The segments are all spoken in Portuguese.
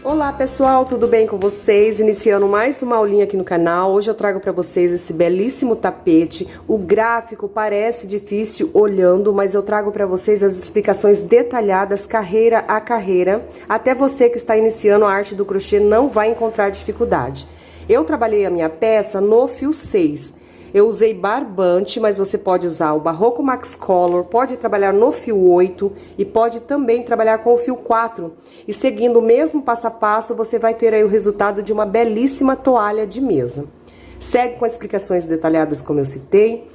Olá pessoal, tudo bem com vocês? Iniciando mais uma aulinha aqui no canal. Hoje eu trago para vocês esse belíssimo tapete. O gráfico parece difícil olhando, mas eu trago para vocês as explicações detalhadas, carreira a carreira. Até você que está iniciando a arte do crochê não vai encontrar dificuldade. Eu trabalhei a minha peça no fio 6. Eu usei barbante, mas você pode usar o Barroco Max Color, pode trabalhar no fio 8 e pode também trabalhar com o fio 4. E seguindo o mesmo passo a passo, você vai ter aí o resultado de uma belíssima toalha de mesa. Segue com as explicações detalhadas como eu citei.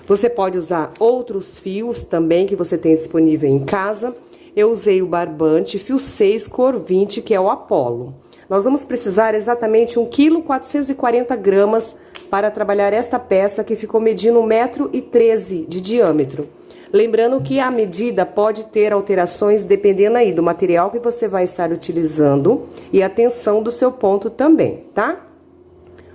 Você pode usar outros fios também que você tem disponível em casa. Eu usei o barbante, fio 6, cor 20, que é o Apollo. Nós vamos precisar exatamente 1,440 kg para trabalhar esta peça que ficou medindo 1,13 m de diâmetro. Lembrando que a medida pode ter alterações dependendo aí do material que você vai estar utilizando e a tensão do seu ponto também, tá?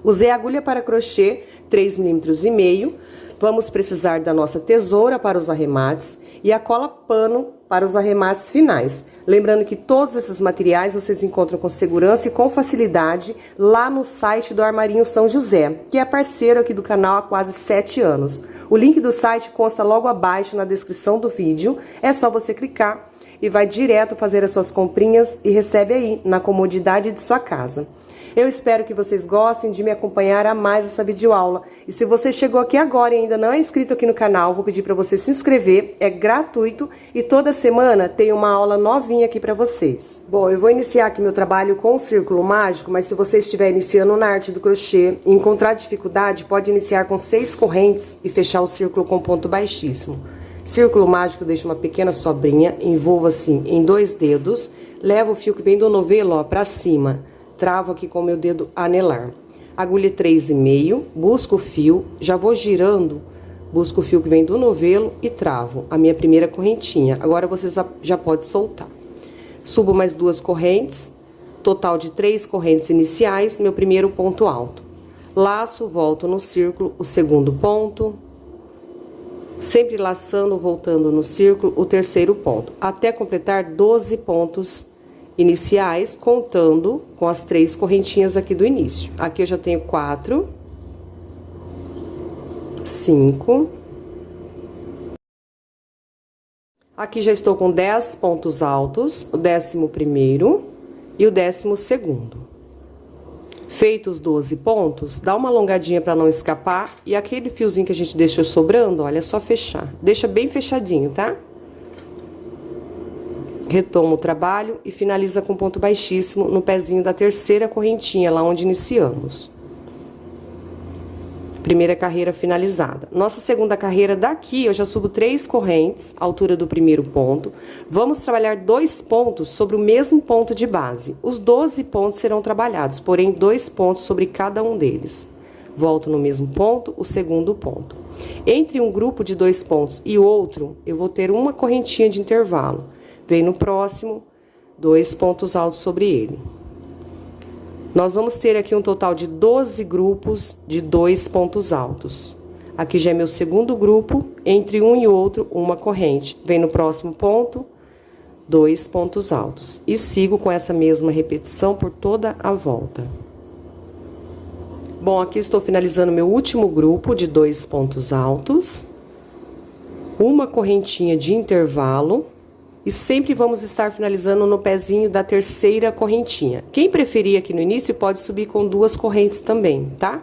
Usei agulha para crochê 3,5 mm. Vamos precisar da nossa tesoura para os arremates e a cola pano para os arremates finais. Lembrando que todos esses materiais vocês encontram com segurança e com facilidade lá no site do Armarinho São José, que é parceiro aqui do canal há quase 7 anos. O link do site consta logo abaixo na descrição do vídeo, é só você clicar e vai direto fazer as suas comprinhas e recebe aí na comodidade de sua casa. Eu espero que vocês gostem de me acompanhar a mais essa videoaula. E se você chegou aqui agora e ainda não é inscrito aqui no canal, vou pedir para você se inscrever, é gratuito e toda semana tem uma aula novinha aqui para vocês. Bom, eu vou iniciar aqui meu trabalho com o círculo mágico, mas se você estiver iniciando na arte do crochê e encontrar dificuldade, pode iniciar com 6 correntes e fechar o círculo com ponto baixíssimo. Círculo mágico deixa uma pequena sobrinha, envolvo assim em 2 dedos, levo o fio que vem do novelo, ó, para cima. Travo aqui com o meu dedo anelar. Agulha 3,5, busco o fio, já vou girando, busco o fio que vem do novelo e travo a minha primeira correntinha. Agora vocês já podem soltar. Subo mais 2 correntes, total de 3 correntes iniciais, meu primeiro ponto alto. Laço, volto no círculo, o segundo ponto. Sempre laçando, voltando no círculo, o terceiro ponto. Até completar 12 pontos iniciais, contando com as 3 correntinhas aqui do início. Aqui eu já tenho 4, 5. Aqui já estou com 10 pontos altos, o 11º e o 12º. Feitos os 12 pontos, dá uma alongadinha para não escapar e aquele fiozinho que a gente deixou sobrando, olha, é só fechar. Deixa bem fechadinho, tá? Retoma o trabalho e finaliza com ponto baixíssimo no pezinho da terceira correntinha, lá onde iniciamos. Primeira carreira finalizada. Nossa segunda carreira daqui, eu já subo 3 correntes, altura do primeiro ponto. Vamos trabalhar 2 pontos sobre o mesmo ponto de base. Os 12 pontos serão trabalhados, porém 2 pontos sobre cada um deles. Volto no mesmo ponto, o segundo ponto. Entre um grupo de 2 pontos e outro, eu vou ter uma correntinha de intervalo. Vem no próximo, 2 pontos altos sobre ele. Nós vamos ter aqui um total de 12 grupos de 2 pontos altos. Aqui já é meu segundo grupo, entre um e outro, uma corrente. Vem no próximo ponto, 2 pontos altos. E sigo com essa mesma repetição por toda a volta. Bom, aqui estou finalizando meu último grupo de 2 pontos altos. Uma correntinha de intervalo. E sempre vamos estar finalizando no pezinho da terceira correntinha. Quem preferir aqui no início pode subir com 2 correntes também, tá?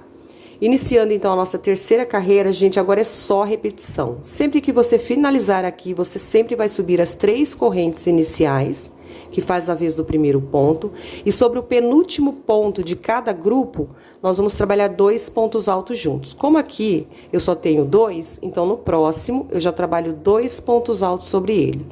Iniciando então a nossa terceira carreira, gente, agora é só repetição. Sempre que você finalizar aqui, você sempre vai subir as 3 correntes iniciais, que faz a vez do primeiro ponto. E sobre o penúltimo ponto de cada grupo, nós vamos trabalhar 2 pontos altos juntos. Como aqui eu só tenho 2, então no próximo eu já trabalho 2 pontos altos sobre ele.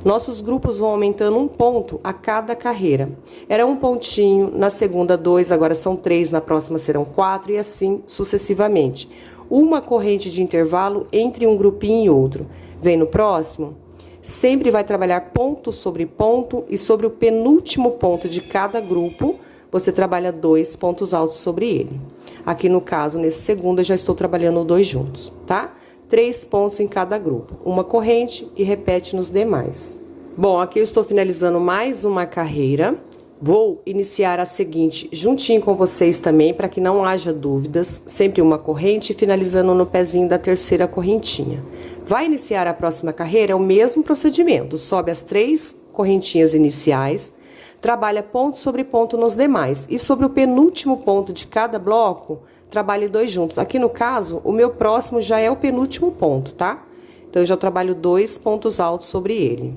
Nossos grupos vão aumentando 1 ponto a cada carreira. Era 1 pontinho, na segunda 2, agora são 3, na próxima serão 4 e assim sucessivamente. Uma corrente de intervalo entre um grupinho e outro. Vem no próximo, sempre vai trabalhar ponto sobre ponto e sobre o penúltimo ponto de cada grupo, você trabalha 2 pontos altos sobre ele. Aqui no caso, nesse segundo, eu já estou trabalhando 2 juntos, tá? 3 pontos em cada grupo, uma corrente e repete nos demais. Bom, aqui eu estou finalizando mais uma carreira. Vou iniciar a seguinte juntinho com vocês também, para que não haja dúvidas, sempre uma corrente, finalizando no pezinho da terceira correntinha. Vai iniciar a próxima carreira, é o mesmo procedimento, sobe as 3 correntinhas iniciais, trabalha ponto sobre ponto nos demais, e sobre o penúltimo ponto de cada bloco, trabalhe 2 juntos. Aqui no caso, o meu próximo já é o penúltimo ponto, tá? Então, eu já trabalho 2 pontos altos sobre ele,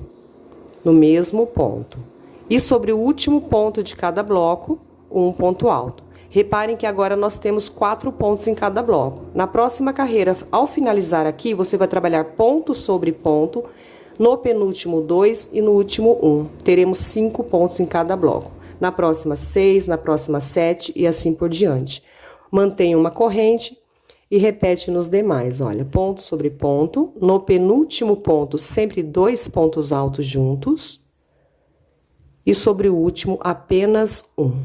no mesmo ponto. E sobre o último ponto de cada bloco, um ponto alto. Reparem que agora nós temos 4 pontos em cada bloco. Na próxima carreira, ao finalizar aqui, você vai trabalhar ponto sobre ponto, no penúltimo 2 e no último 1. Teremos 5 pontos em cada bloco. Na próxima 6, na próxima 7 e assim por diante. Mantenha uma corrente e repete nos demais. Olha, ponto sobre ponto, no penúltimo ponto, sempre 2 pontos altos juntos. E sobre o último, apenas 1.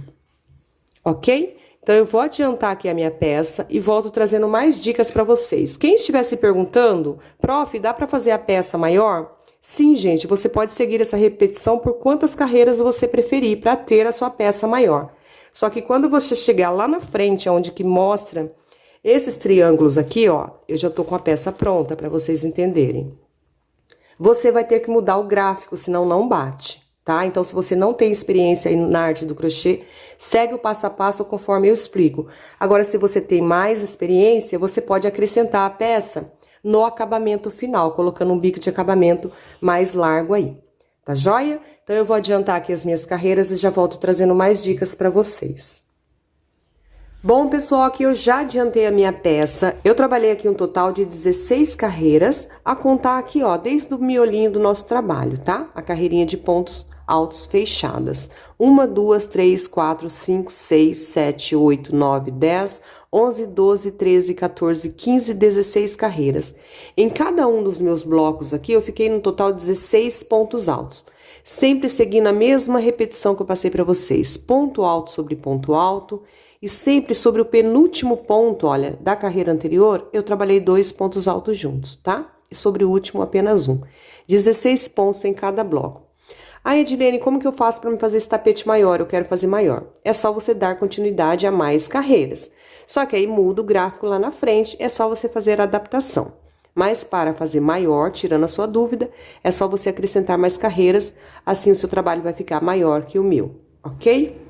Ok? Então, eu vou adiantar aqui a minha peça e volto trazendo mais dicas para vocês. Quem estiver se perguntando, prof, dá para fazer a peça maior? Sim, gente, você pode seguir essa repetição por quantas carreiras você preferir para ter a sua peça maior. Só que quando você chegar lá na frente, onde que mostra esses triângulos aqui, ó, eu já tô com a peça pronta para vocês entenderem. Você vai ter que mudar o gráfico, senão não bate. Tá? Então, se você não tem experiência na arte do crochê, segue o passo a passo conforme eu explico. Agora, se você tem mais experiência, você pode acrescentar a peça no acabamento final, colocando um bico de acabamento mais largo aí. Tá joia? Então, eu vou adiantar aqui as minhas carreiras e já volto trazendo mais dicas para vocês. Bom, pessoal, aqui eu já adiantei a minha peça. Eu trabalhei aqui um total de 16 carreiras, a contar aqui, ó, desde o miolinho do nosso trabalho, tá? A carreirinha de pontos altos fechadas. 1, 2, 3, 4, 5, 6, 7, 8, 9, 10, 11, 12, 13, 14, 15, 16 carreiras. Em cada um dos meus blocos aqui, eu fiquei no total de 16 pontos altos. Sempre seguindo a mesma repetição que eu passei para vocês. Ponto alto sobre ponto alto. E sempre sobre o penúltimo ponto, olha, da carreira anterior, eu trabalhei 2 pontos altos juntos, tá? E sobre o último, apenas 1. 16 pontos em cada bloco. Ah, Edilene, como que eu faço para me fazer esse tapete maior? Eu quero fazer maior. É só você dar continuidade a mais carreiras. Só que aí muda o gráfico lá na frente, é só você fazer a adaptação. Mas para fazer maior, tirando a sua dúvida, é só você acrescentar mais carreiras, assim o seu trabalho vai ficar maior que o meu, ok?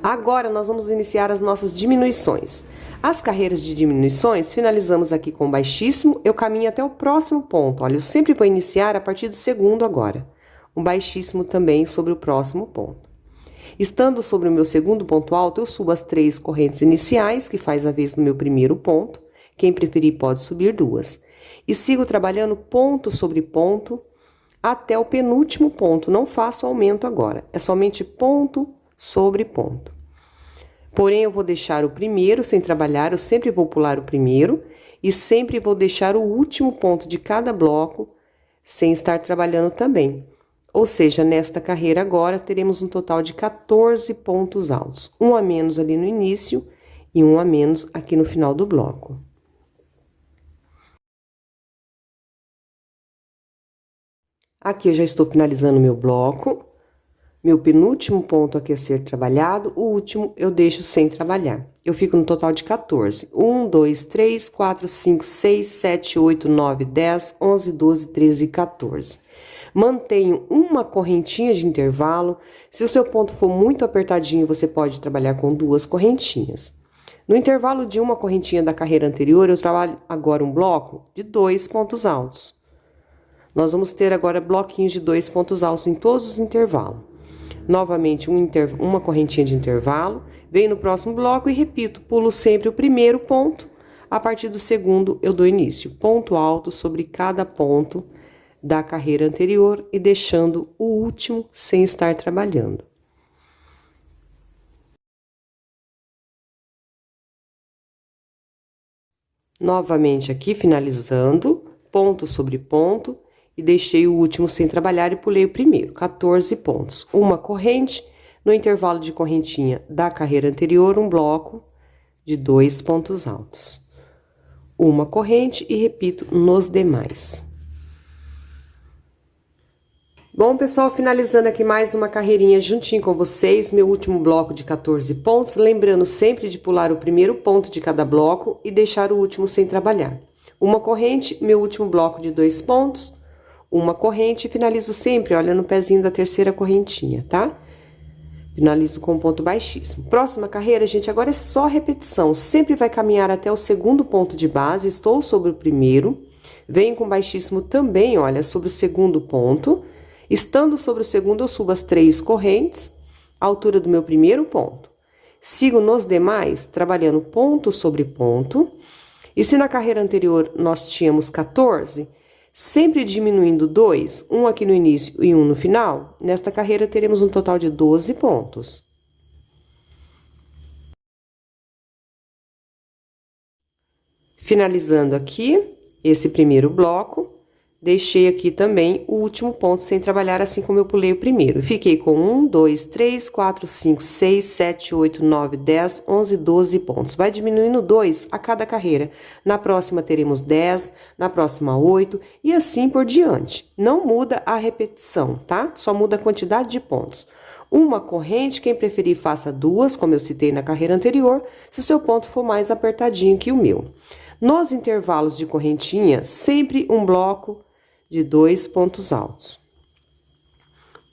Agora, nós vamos iniciar as nossas diminuições. As carreiras de diminuições, finalizamos aqui com baixíssimo, eu caminho até o próximo ponto. Olha, eu sempre vou iniciar a partir do segundo agora. Um baixíssimo também sobre o próximo ponto. Estando sobre o meu segundo ponto alto, eu subo as 3 correntes iniciais, que faz a vez no meu primeiro ponto. Quem preferir pode subir 2. E sigo trabalhando ponto sobre ponto até o penúltimo ponto. Não faço aumento agora, é somente ponto sobre ponto. Porém, eu vou deixar o primeiro sem trabalhar, eu sempre vou pular o primeiro e sempre vou deixar o último ponto de cada bloco sem estar trabalhando também. Ou seja, nesta carreira agora, teremos um total de 14 pontos altos. Um a menos ali no início e um a menos aqui no final do bloco. Aqui eu já estou finalizando meu bloco. Meu penúltimo ponto aqui a ser trabalhado, o último eu deixo sem trabalhar. Eu fico no total de 14. 1, 2, 3, 4, 5, 6, 7, 8, 9, 10, 11, 12, 13 e 14. Mantenho uma correntinha de intervalo. Se o seu ponto for muito apertadinho, você pode trabalhar com 2 correntinhas. No intervalo de uma correntinha da carreira anterior, eu trabalho agora um bloco de 2 pontos altos. Nós vamos ter agora bloquinhos de 2 pontos altos em todos os intervalos. Novamente, uma correntinha de intervalo, venho no próximo bloco e repito, pulo sempre o primeiro ponto, a partir do segundo eu dou início. Ponto alto sobre cada ponto da carreira anterior e deixando o último sem estar trabalhando. Novamente aqui, finalizando, ponto sobre ponto. E deixei o último sem trabalhar e pulei o primeiro, 14 pontos. Uma corrente, no intervalo de correntinha da carreira anterior, um bloco de 2 pontos altos. Uma corrente e repito nos demais. Bom, pessoal, finalizando aqui mais uma carreirinha juntinho com vocês, meu último bloco de 14 pontos, lembrando sempre de pular o primeiro ponto de cada bloco e deixar o último sem trabalhar. Uma corrente, meu último bloco de 2 pontos, uma corrente e finalizo sempre, olha, no pezinho da terceira correntinha, tá? Finalizo com um ponto baixíssimo. Próxima carreira, gente, agora é só repetição, sempre vai caminhar até o segundo ponto de base, estou sobre o primeiro, venho com baixíssimo também, olha, sobre o segundo ponto. Estando sobre o segundo, eu subo as 3 correntes, à altura do meu primeiro ponto. Sigo nos demais, trabalhando ponto sobre ponto. E se na carreira anterior nós tínhamos 14, sempre diminuindo 2, um aqui no início e um no final, nesta carreira teremos um total de 12 pontos. Finalizando aqui esse primeiro bloco. Deixei aqui também o último ponto sem trabalhar, assim como eu pulei o primeiro. Fiquei com 1, 2, 3, 4, 5, 6, 7, 8, 9, 10, 11, 12 pontos. Vai diminuindo 2 a cada carreira. Na próxima teremos 10, na próxima 8 e assim por diante. Não muda a repetição, tá? Só muda a quantidade de pontos. Uma corrente, quem preferir faça 2, como eu citei na carreira anterior, se o seu ponto for mais apertadinho que o meu. Nos intervalos de correntinha, sempre um bloco de 2 pontos altos.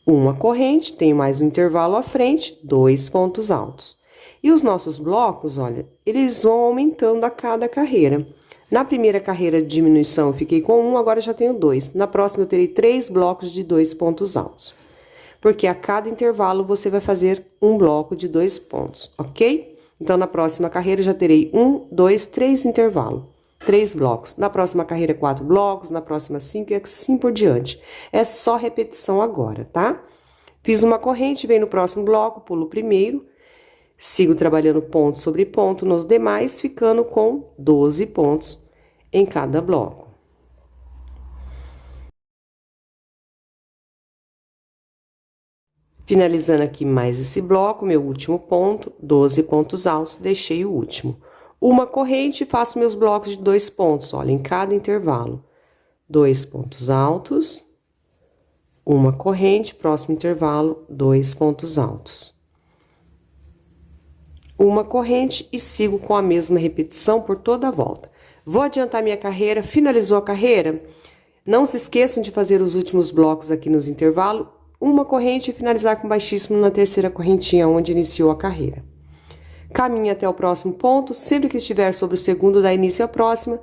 Uma corrente, tem mais um intervalo à frente, 2 pontos altos. E os nossos blocos, olha, eles vão aumentando a cada carreira. Na primeira carreira de diminuição eu fiquei com 1, agora já tenho 2. Na próxima eu terei 3 blocos de 2 pontos altos. Porque a cada intervalo você vai fazer um bloco de 2 pontos, ok? Então, na próxima carreira eu já terei 1, 2, 3 intervalos. 3 blocos. Na próxima carreira, 4 blocos. Na próxima, 5 e assim por diante. É só repetição agora, tá? Fiz uma corrente, venho no próximo bloco, pulo o primeiro. Sigo trabalhando ponto sobre ponto nos demais, ficando com 12 pontos em cada bloco. Finalizando aqui mais esse bloco, meu último ponto, 12 pontos altos, deixei o último. Uma corrente, faço meus blocos de 2 pontos, olha, em cada intervalo. 2 pontos altos, uma corrente, próximo intervalo, 2 pontos altos. Uma corrente e sigo com a mesma repetição por toda a volta. Vou adiantar minha carreira, finalizou a carreira? Não se esqueçam de fazer os últimos blocos aqui nos intervalos, uma corrente e finalizar com baixíssimo na terceira correntinha, onde iniciou a carreira. Caminhe até o próximo ponto, sempre que estiver sobre o segundo, dá início à próxima,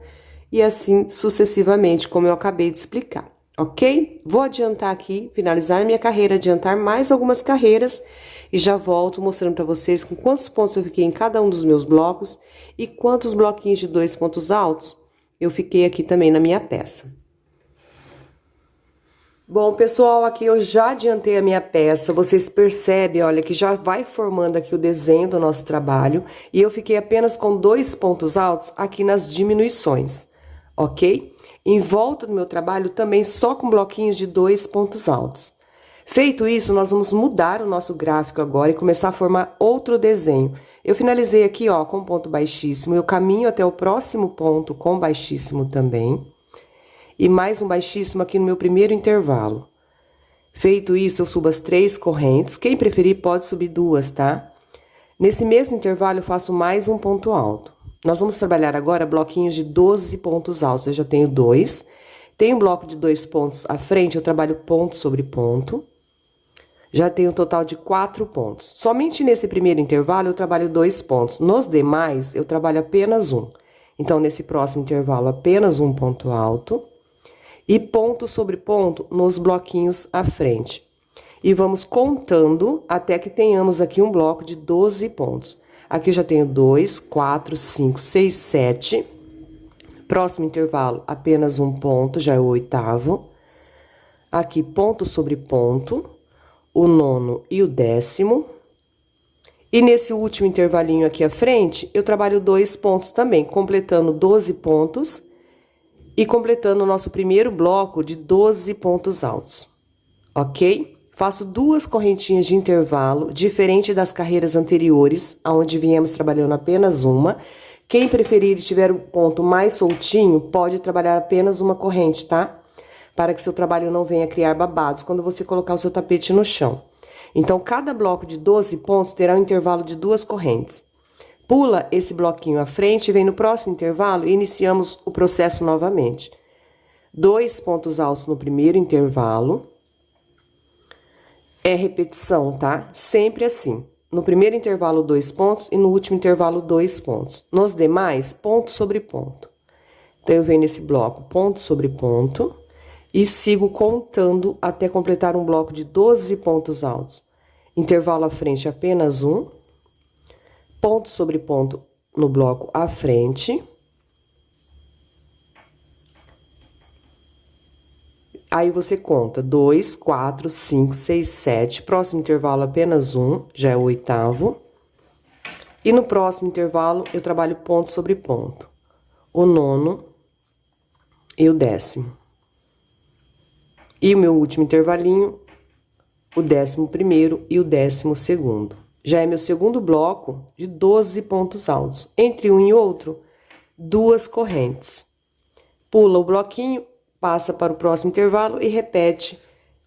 e assim sucessivamente, como eu acabei de explicar, ok? Vou adiantar aqui, finalizar minha carreira, adiantar mais algumas carreiras, e já volto mostrando para vocês com quantos pontos eu fiquei em cada um dos meus blocos, e quantos bloquinhos de 2 pontos altos eu fiquei aqui também na minha peça. Bom, pessoal, aqui eu já adiantei a minha peça, vocês percebem, olha, que já vai formando aqui o desenho do nosso trabalho, e eu fiquei apenas com 2 pontos altos aqui nas diminuições, ok? Em volta do meu trabalho também só com bloquinhos de 2 pontos altos. Feito isso, nós vamos mudar o nosso gráfico agora e começar a formar outro desenho. Eu finalizei aqui, ó, com ponto baixíssimo, eu caminho até o próximo ponto com baixíssimo também. E mais um baixíssimo aqui no meu primeiro intervalo. Feito isso, eu subo as 3 correntes. Quem preferir pode subir 2, tá? Nesse mesmo intervalo, eu faço mais um ponto alto. Nós vamos trabalhar agora bloquinhos de 12 pontos altos. Eu já tenho 2. Tenho um bloco de 2 pontos à frente, eu trabalho ponto sobre ponto. Já tenho um total de 4 pontos. Somente nesse primeiro intervalo, eu trabalho 2 pontos. Nos demais, eu trabalho apenas 1. Então, nesse próximo intervalo, apenas um ponto alto. E ponto sobre ponto nos bloquinhos à frente. E vamos contando até que tenhamos aqui um bloco de 12 pontos. Aqui eu já tenho 2, 4, 5, 6, 7. Próximo intervalo, apenas um ponto, já é o 8º. Aqui, ponto sobre ponto, o 9º e o 10º. E nesse último intervalinho aqui à frente, eu trabalho 2 pontos também, completando 12 pontos. E completando o nosso primeiro bloco de 12 pontos altos, ok? Faço 2 correntinhas de intervalo, diferente das carreiras anteriores, onde viemos trabalhando apenas uma. Quem preferir e tiver um ponto mais soltinho, pode trabalhar apenas uma corrente, tá? para que seu trabalho não venha criar babados quando você colocar o seu tapete no chão. Então, cada bloco de 12 pontos terá um intervalo de 2 correntes. Pula esse bloquinho à frente, vem no próximo intervalo e iniciamos o processo novamente. 2 pontos altos no primeiro intervalo. É repetição, tá? Sempre assim. No primeiro intervalo, 2 pontos e no último intervalo, 2 pontos. Nos demais, ponto sobre ponto. Então, eu venho nesse bloco, ponto sobre ponto, e sigo contando até completar um bloco de 12 pontos altos. Intervalo à frente, apenas um. Ponto sobre ponto no bloco à frente. Aí, você conta 2, 4, 5, 6, 7. Próximo intervalo, apenas um, já é o 8º. E no próximo intervalo, eu trabalho ponto sobre ponto. O 9º e o 10º. E o meu último intervalinho, o 11º e o 12º. Já é meu segundo bloco de 12 pontos altos. Entre um e outro, 2 correntes. Pula o bloquinho, passa para o próximo intervalo e repete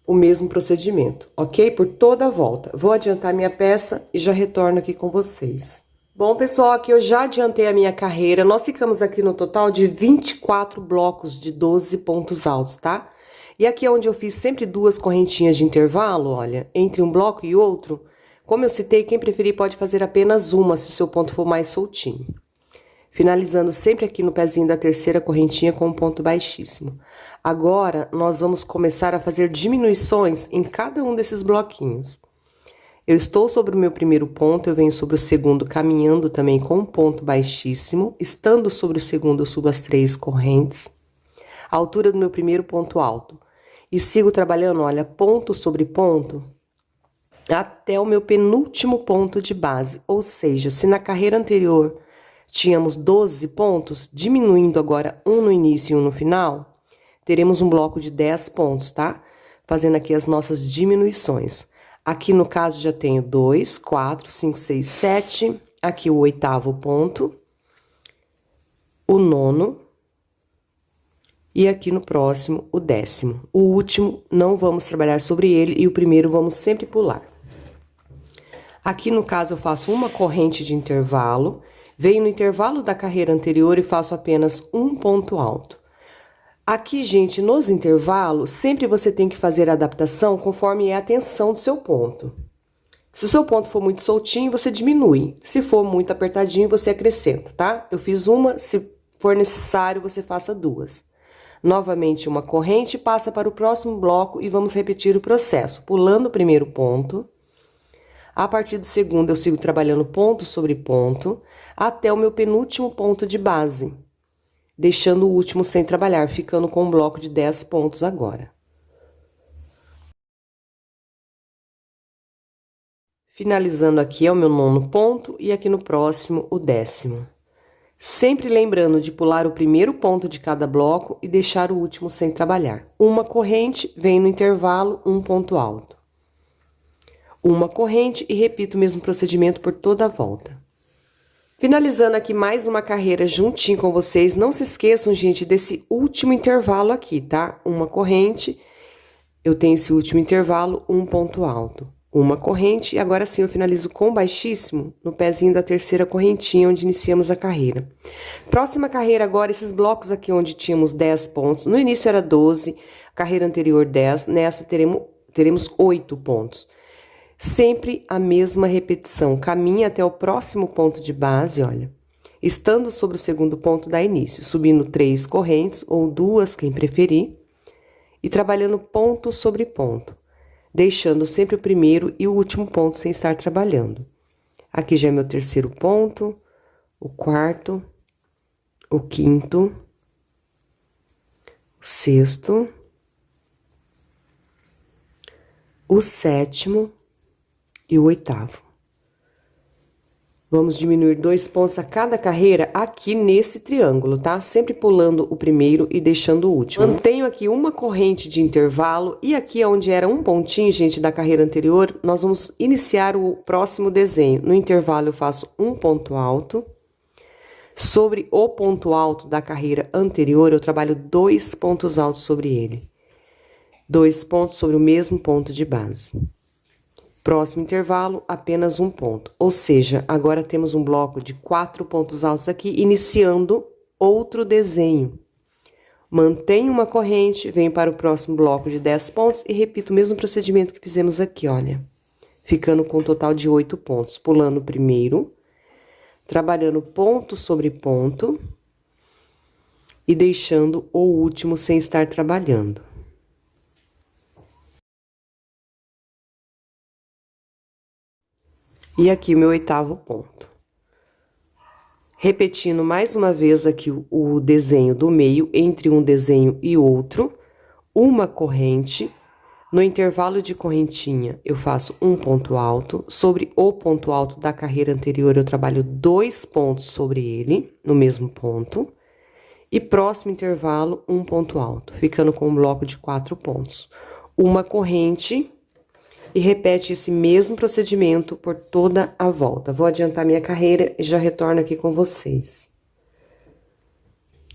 o mesmo procedimento, ok? Por toda a volta. Vou adiantar minha peça e já retorno aqui com vocês. Bom, pessoal, aqui eu já adiantei a minha carreira. Nós ficamos aqui no total de 24 blocos de 12 pontos altos, tá? E aqui é onde eu fiz sempre 2 correntinhas de intervalo, olha, entre um bloco e outro. Como eu citei, quem preferir pode fazer apenas uma, se o seu ponto for mais soltinho. Finalizando sempre aqui no pezinho da terceira correntinha com um ponto baixíssimo. Agora, nós vamos começar a fazer diminuições em cada um desses bloquinhos. Eu estou sobre o meu primeiro ponto, eu venho sobre o segundo, caminhando também com um ponto baixíssimo. Estando sobre o segundo, eu subo as 3 correntes, a altura do meu primeiro ponto alto. E sigo trabalhando, olha, ponto sobre ponto, até o meu penúltimo ponto de base. Ou seja, se na carreira anterior tínhamos 12 pontos, diminuindo agora um no início e um no final, teremos um bloco de 10 pontos, tá? Fazendo aqui as nossas diminuições. Aqui, no caso, já tenho 2, 4, 5, 6, 7. Aqui o 8º ponto. O 9º. E aqui no próximo, o 10º. O último, não vamos trabalhar sobre ele e o primeiro vamos sempre pular. Aqui, no caso, eu faço uma corrente de intervalo. Venho no intervalo da carreira anterior e faço apenas um ponto alto. Aqui, gente, nos intervalos, sempre você tem que fazer a adaptação conforme é a tensão do seu ponto. Se o seu ponto for muito soltinho, você diminui. Se for muito apertadinho, você acrescenta, tá? Eu fiz uma, se for necessário, você faça 2. Novamente, uma corrente, passa para o próximo bloco e vamos repetir o processo. Pulando o primeiro ponto. A partir do segundo, eu sigo trabalhando ponto sobre ponto, até o meu penúltimo ponto de base. Deixando o último sem trabalhar, ficando com um bloco de 10 pontos agora. Finalizando aqui é o meu 9º ponto e aqui no próximo o 10º. Sempre lembrando de pular o primeiro ponto de cada bloco e deixar o último sem trabalhar. Uma corrente, vem no intervalo, um ponto alto. Uma corrente e repito o mesmo procedimento por toda a volta. Finalizando aqui mais uma carreira juntinho com vocês, não se esqueçam, gente, desse último intervalo aqui, tá? Uma corrente, eu tenho esse último intervalo, um ponto alto. Uma corrente, e agora sim eu finalizo com baixíssimo no pezinho da terceira correntinha, onde iniciamos a carreira. Próxima carreira agora, esses blocos aqui onde tínhamos 10 pontos, no início era 12, carreira anterior 10, nessa teremos 8 pontos. Sempre a mesma repetição, caminha até o próximo ponto de base, olha, estando sobre o segundo ponto da início, subindo 3 correntes, ou 2, quem preferir, e trabalhando ponto sobre ponto, deixando sempre o primeiro e o último ponto sem estar trabalhando. Aqui já é meu terceiro ponto, o 4º, o 5º, o 6º, o 7º, e o 8º. Vamos diminuir 2 pontos a cada carreira aqui nesse triângulo, tá? Sempre pulando o primeiro e deixando o último. Mantenho aqui uma corrente de intervalo e aqui onde era um pontinho, gente, da carreira anterior, nós vamos iniciar o próximo desenho. No intervalo eu faço um ponto alto. Sobre o ponto alto da carreira anterior, eu trabalho 2 pontos altos sobre ele. 2 pontos sobre o mesmo ponto de base. Próximo intervalo, apenas um ponto. Ou seja, agora temos um bloco de 4 pontos altos aqui, iniciando outro desenho. Mantenho uma corrente, venho para o próximo bloco de 10 pontos e repito o mesmo procedimento que fizemos aqui, olha. Ficando com um total de 8 pontos. Pulando o primeiro, trabalhando ponto sobre ponto e deixando o último sem estar trabalhando. E aqui meu 8º ponto. Repetindo mais uma vez aqui o desenho do meio, entre um desenho e outro, uma corrente. No intervalo de correntinha, eu faço um ponto alto. Sobre o ponto alto da carreira anterior, eu trabalho 2 pontos sobre ele, no mesmo ponto. E próximo intervalo, um ponto alto, ficando com um bloco de 4 pontos. Uma corrente e repete esse mesmo procedimento por toda a volta. Vou adiantar minha carreira e já retorno aqui com vocês.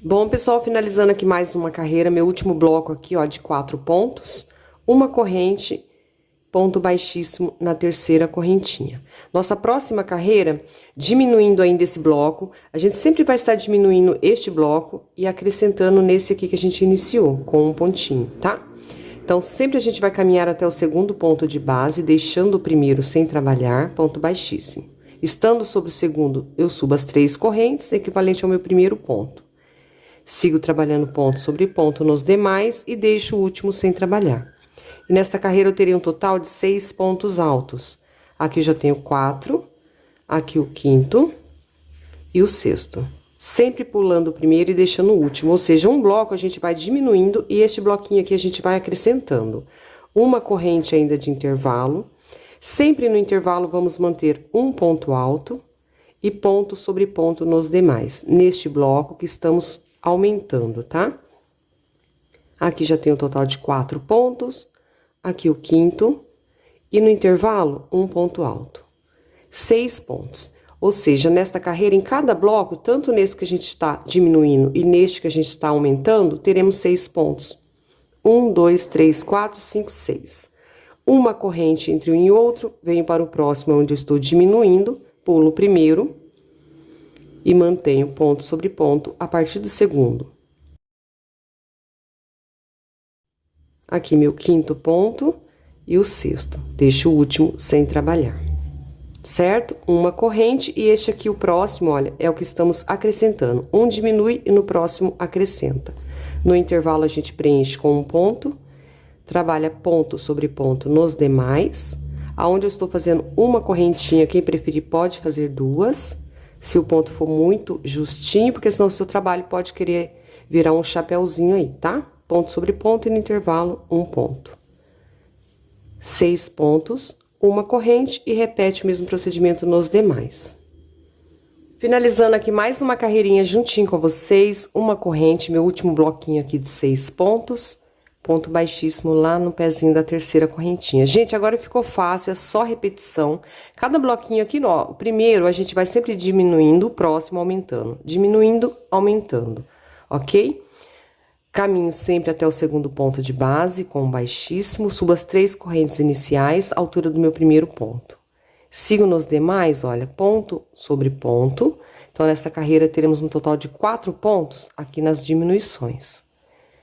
Bom, pessoal, finalizando aqui mais uma carreira, meu último bloco aqui, ó, de 4 pontos. Uma corrente, ponto baixíssimo na terceira correntinha. Nossa próxima carreira, diminuindo ainda esse bloco, a gente sempre vai estar diminuindo este bloco e acrescentando nesse aqui que a gente iniciou, com um pontinho, tá? Então, sempre a gente vai caminhar até o segundo ponto de base, deixando o primeiro sem trabalhar, ponto baixíssimo. Estando sobre o segundo, eu subo as 3 correntes, equivalente ao meu primeiro ponto. Sigo trabalhando ponto sobre ponto nos demais e deixo o último sem trabalhar. E nesta carreira eu teria um total de 6 pontos altos. Aqui eu já tenho 4, aqui o 5º e o 6º. Sempre pulando o primeiro e deixando o último, ou seja, um bloco a gente vai diminuindo e este bloquinho aqui a gente vai acrescentando. Uma corrente ainda de intervalo. Sempre no intervalo vamos manter um ponto alto e ponto sobre ponto nos demais, neste bloco que estamos aumentando, tá? Aqui já tem um total de 4 pontos, aqui o 5º e no intervalo um ponto alto. 6 pontos. Ou seja, nesta carreira, em cada bloco, tanto nesse que a gente está diminuindo e neste que a gente está aumentando, teremos 6 pontos. 1, 2, 3, 4, 5, 6. Uma corrente entre um e outro, venho para o próximo, onde eu estou diminuindo, pulo o primeiro e mantenho ponto sobre ponto a partir do segundo. Aqui meu 5º ponto e o 6º. Deixo o último sem trabalhar. Certo? Uma corrente e este aqui, o próximo, olha, é o que estamos acrescentando. Um diminui e no próximo acrescenta. No intervalo, a gente preenche com um ponto, trabalha ponto sobre ponto nos demais. Aonde eu estou fazendo uma correntinha, quem preferir pode fazer 2, se o ponto for muito justinho, porque senão o seu trabalho pode querer virar um chapéuzinho aí, tá? Ponto sobre ponto e no intervalo, um ponto. 6 pontos. Uma corrente e repete o mesmo procedimento nos demais. Finalizando aqui mais uma carreirinha juntinho com vocês, uma corrente, meu último bloquinho aqui de 6 pontos, ponto baixíssimo lá no pezinho da terceira correntinha. Gente, agora ficou fácil, é só repetição. Cada bloquinho aqui, ó, o primeiro a gente vai sempre diminuindo, o próximo aumentando, diminuindo, aumentando, ok? Caminho sempre até o segundo ponto de base, com baixíssimo, subo as 3 correntes iniciais, altura do meu primeiro ponto. Sigo nos demais, olha, ponto sobre ponto. Então, nessa carreira, teremos um total de 4 pontos aqui nas diminuições.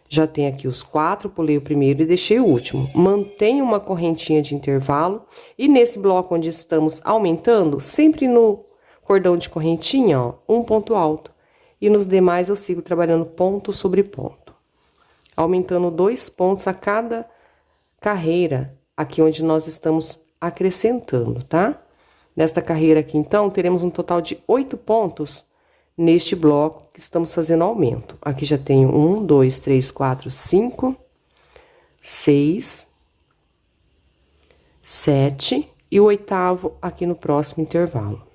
Já tem aqui os 4, pulei o primeiro e deixei o último. Mantenho uma correntinha de intervalo e nesse bloco onde estamos aumentando, sempre no cordão de correntinha, ó, um ponto alto. E nos demais, eu sigo trabalhando ponto sobre ponto. Aumentando 2 pontos a cada carreira, aqui onde nós estamos acrescentando, tá? Nesta carreira aqui, então, teremos um total de 8 pontos neste bloco que estamos fazendo aumento. Aqui já tenho 1, 2, 3, 4, 5, 6, 7 e o 8º aqui no próximo intervalo.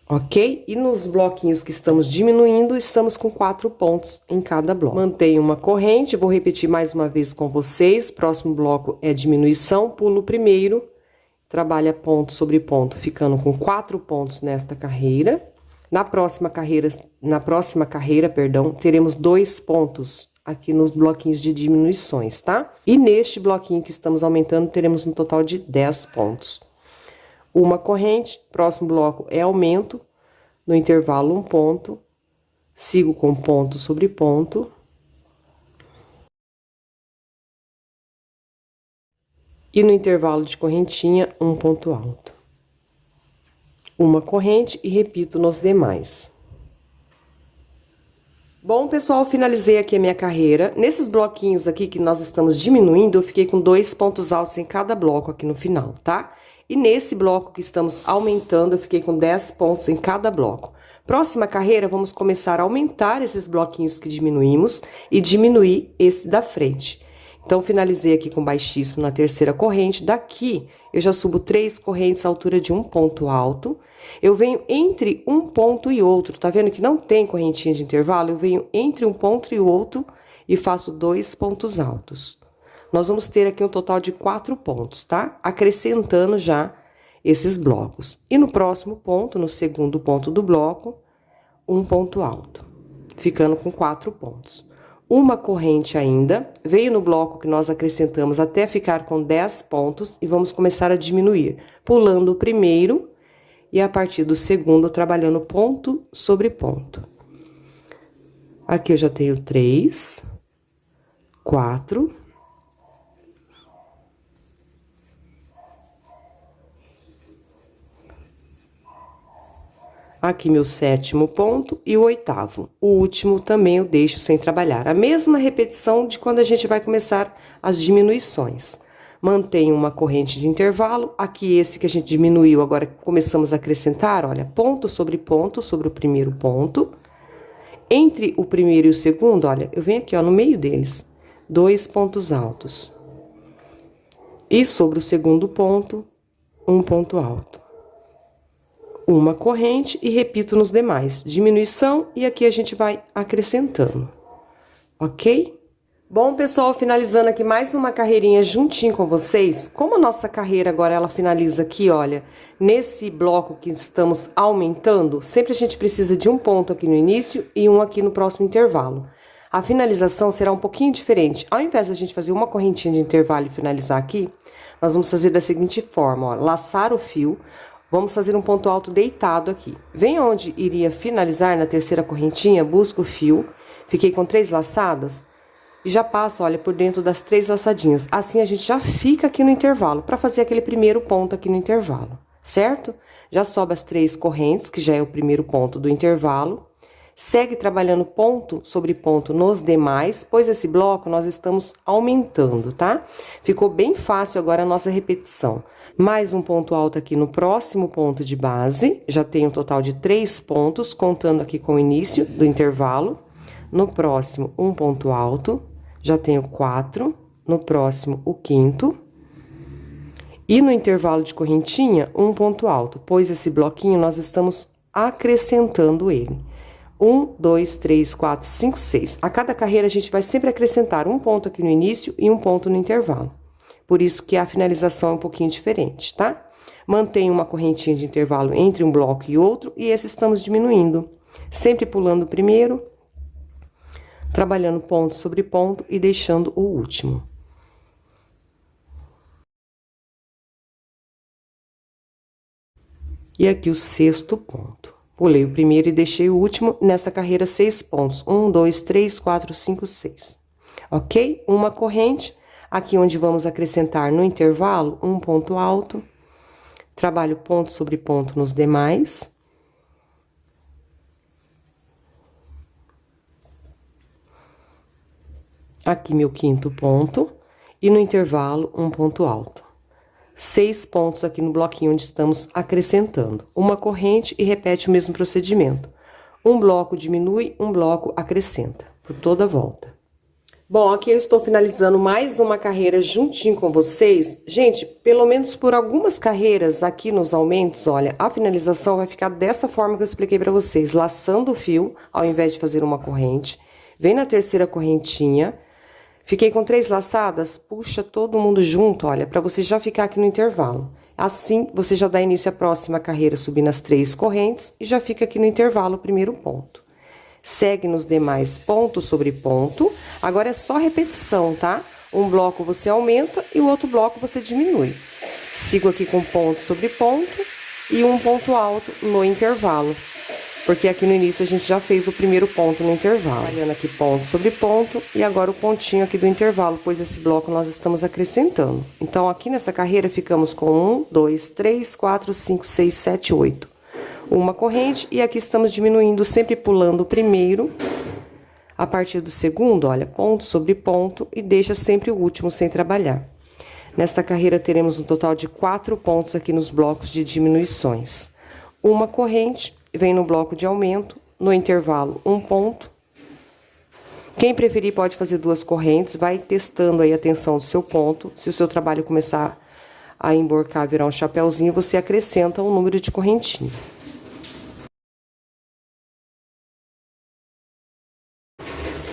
Ok? E nos bloquinhos que estamos diminuindo, estamos com 4 pontos em cada bloco. Mantenho uma corrente, vou repetir mais uma vez com vocês. Próximo bloco é diminuição, pulo o primeiro, trabalha ponto sobre ponto, ficando com 4 pontos nesta carreira. Na próxima carreira, perdão, teremos 2 pontos aqui nos bloquinhos de diminuições, tá? E neste bloquinho que estamos aumentando, teremos um total de 10 pontos. Uma corrente, próximo bloco é aumento, no intervalo um ponto, sigo com ponto sobre ponto. E no intervalo de correntinha, um ponto alto. Uma corrente e repito nos demais. Bom, pessoal, finalizei aqui a minha carreira. Nesses bloquinhos aqui que nós estamos diminuindo, eu fiquei com 2 pontos altos em cada bloco aqui no final, tá? E nesse bloco que estamos aumentando, eu fiquei com 10 pontos em cada bloco. Próxima carreira, vamos começar a aumentar esses bloquinhos que diminuímos e diminuir esse da frente. Então, finalizei aqui com baixíssimo na terceira corrente. Daqui, eu já subo 3 correntes à altura de um ponto alto. Eu venho entre um ponto e outro, tá vendo que não tem correntinha de intervalo? Eu venho entre um ponto e outro e faço 2 pontos altos. Nós vamos ter aqui um total de 4 pontos, tá? Acrescentando já esses blocos. E no próximo ponto, no segundo ponto do bloco, um ponto alto, ficando com 4 pontos. Uma corrente ainda, veio no bloco que nós acrescentamos até ficar com 10 pontos e vamos começar a diminuir, pulando o primeiro e a partir do segundo trabalhando ponto sobre ponto. Aqui eu já tenho 3, 4. Aqui meu 7º ponto e o 8º. O último também eu deixo sem trabalhar. A mesma repetição de quando a gente vai começar as diminuições. Mantenho uma corrente de intervalo. Aqui esse que a gente diminuiu, agora começamos a acrescentar, olha, ponto sobre o primeiro ponto. Entre o primeiro e o segundo, olha, eu venho aqui, ó, no meio deles, 2 pontos altos. E sobre o segundo ponto, um ponto alto. Uma corrente e repito nos demais, diminuição e aqui a gente vai acrescentando, ok? Bom, pessoal, finalizando aqui mais uma carreirinha juntinho com vocês. Como a nossa carreira agora ela finaliza aqui, olha, nesse bloco que estamos aumentando, sempre a gente precisa de um ponto aqui no início e um aqui no próximo intervalo. A finalização será um pouquinho diferente. Ao invés da gente fazer uma correntinha de intervalo e finalizar aqui, nós vamos fazer da seguinte forma, ó, laçar o fio. Vamos fazer um ponto alto deitado aqui. Vem onde iria finalizar na terceira correntinha, busco o fio. Fiquei com 3 laçadas e já passo, olha, por dentro das 3 laçadinhas. Assim a gente já fica aqui no intervalo, para fazer aquele primeiro ponto aqui no intervalo, certo? Já sobe as 3 correntes, que já é o primeiro ponto do intervalo. Segue trabalhando ponto sobre ponto nos demais, pois esse bloco nós estamos aumentando, tá? Ficou bem fácil agora a nossa repetição. Mais um ponto alto aqui no próximo ponto de base, já tem um total de 3 pontos, contando aqui com o início do intervalo. No próximo, um ponto alto, já tenho 4. No próximo, o 5º. E no intervalo de correntinha, um ponto alto, pois esse bloquinho nós estamos acrescentando ele. 1, 2, 3, 4, 5, 6. A cada carreira a gente vai sempre acrescentar um ponto aqui no início e um ponto no intervalo. Por isso que a finalização é um pouquinho diferente, tá? Mantenho uma correntinha de intervalo entre um bloco e outro e esse estamos diminuindo. Sempre pulando o primeiro, trabalhando ponto sobre ponto e deixando o último. E aqui o 6º ponto. Pulei o primeiro e deixei o último, nessa carreira 6 pontos. 1, 2, 3, 4, 5, 6. Ok? Uma corrente, aqui onde vamos acrescentar no intervalo, um ponto alto. Trabalho ponto sobre ponto nos demais. Aqui meu 5º ponto. E no intervalo, um ponto alto. 6 pontos aqui no bloquinho onde estamos acrescentando. Uma corrente e repete o mesmo procedimento. Um bloco diminui, um bloco acrescenta, por toda a volta. Bom, aqui eu estou finalizando mais uma carreira juntinho com vocês. Gente, pelo menos por algumas carreiras aqui nos aumentos, olha, a finalização vai ficar dessa forma que eu expliquei pra vocês. Laçando o fio, ao invés de fazer uma corrente. Vem na terceira correntinha. Fiquei com 3 laçadas, puxa todo mundo junto, olha, para você já ficar aqui no intervalo. Assim, você já dá início à próxima carreira subindo as 3 correntes e já fica aqui no intervalo o primeiro ponto. segue nos demais ponto sobre ponto. Agora é só repetição, tá? Um bloco você aumenta e o outro bloco você diminui. Sigo aqui com ponto sobre ponto e um ponto alto no intervalo. Porque aqui no início a gente já fez o primeiro ponto no intervalo. Trabalhando aqui ponto sobre ponto e agora o pontinho aqui do intervalo, pois esse bloco nós estamos acrescentando. Então, aqui nessa carreira ficamos com 1, 2, 3, 4, 5, 6, 7, 8. Uma corrente e aqui estamos diminuindo, sempre pulando o primeiro. A partir do segundo, olha, ponto sobre ponto e deixa sempre o último sem trabalhar. Nesta carreira teremos um total de 4 pontos aqui nos blocos de diminuições. Uma corrente vem no bloco de aumento, no intervalo um ponto. Quem preferir pode fazer 2 correntes, vai testando aí a tensão do seu ponto. Se o seu trabalho começar a emborcar, virar um chapéuzinho, você acrescenta um número de correntinha.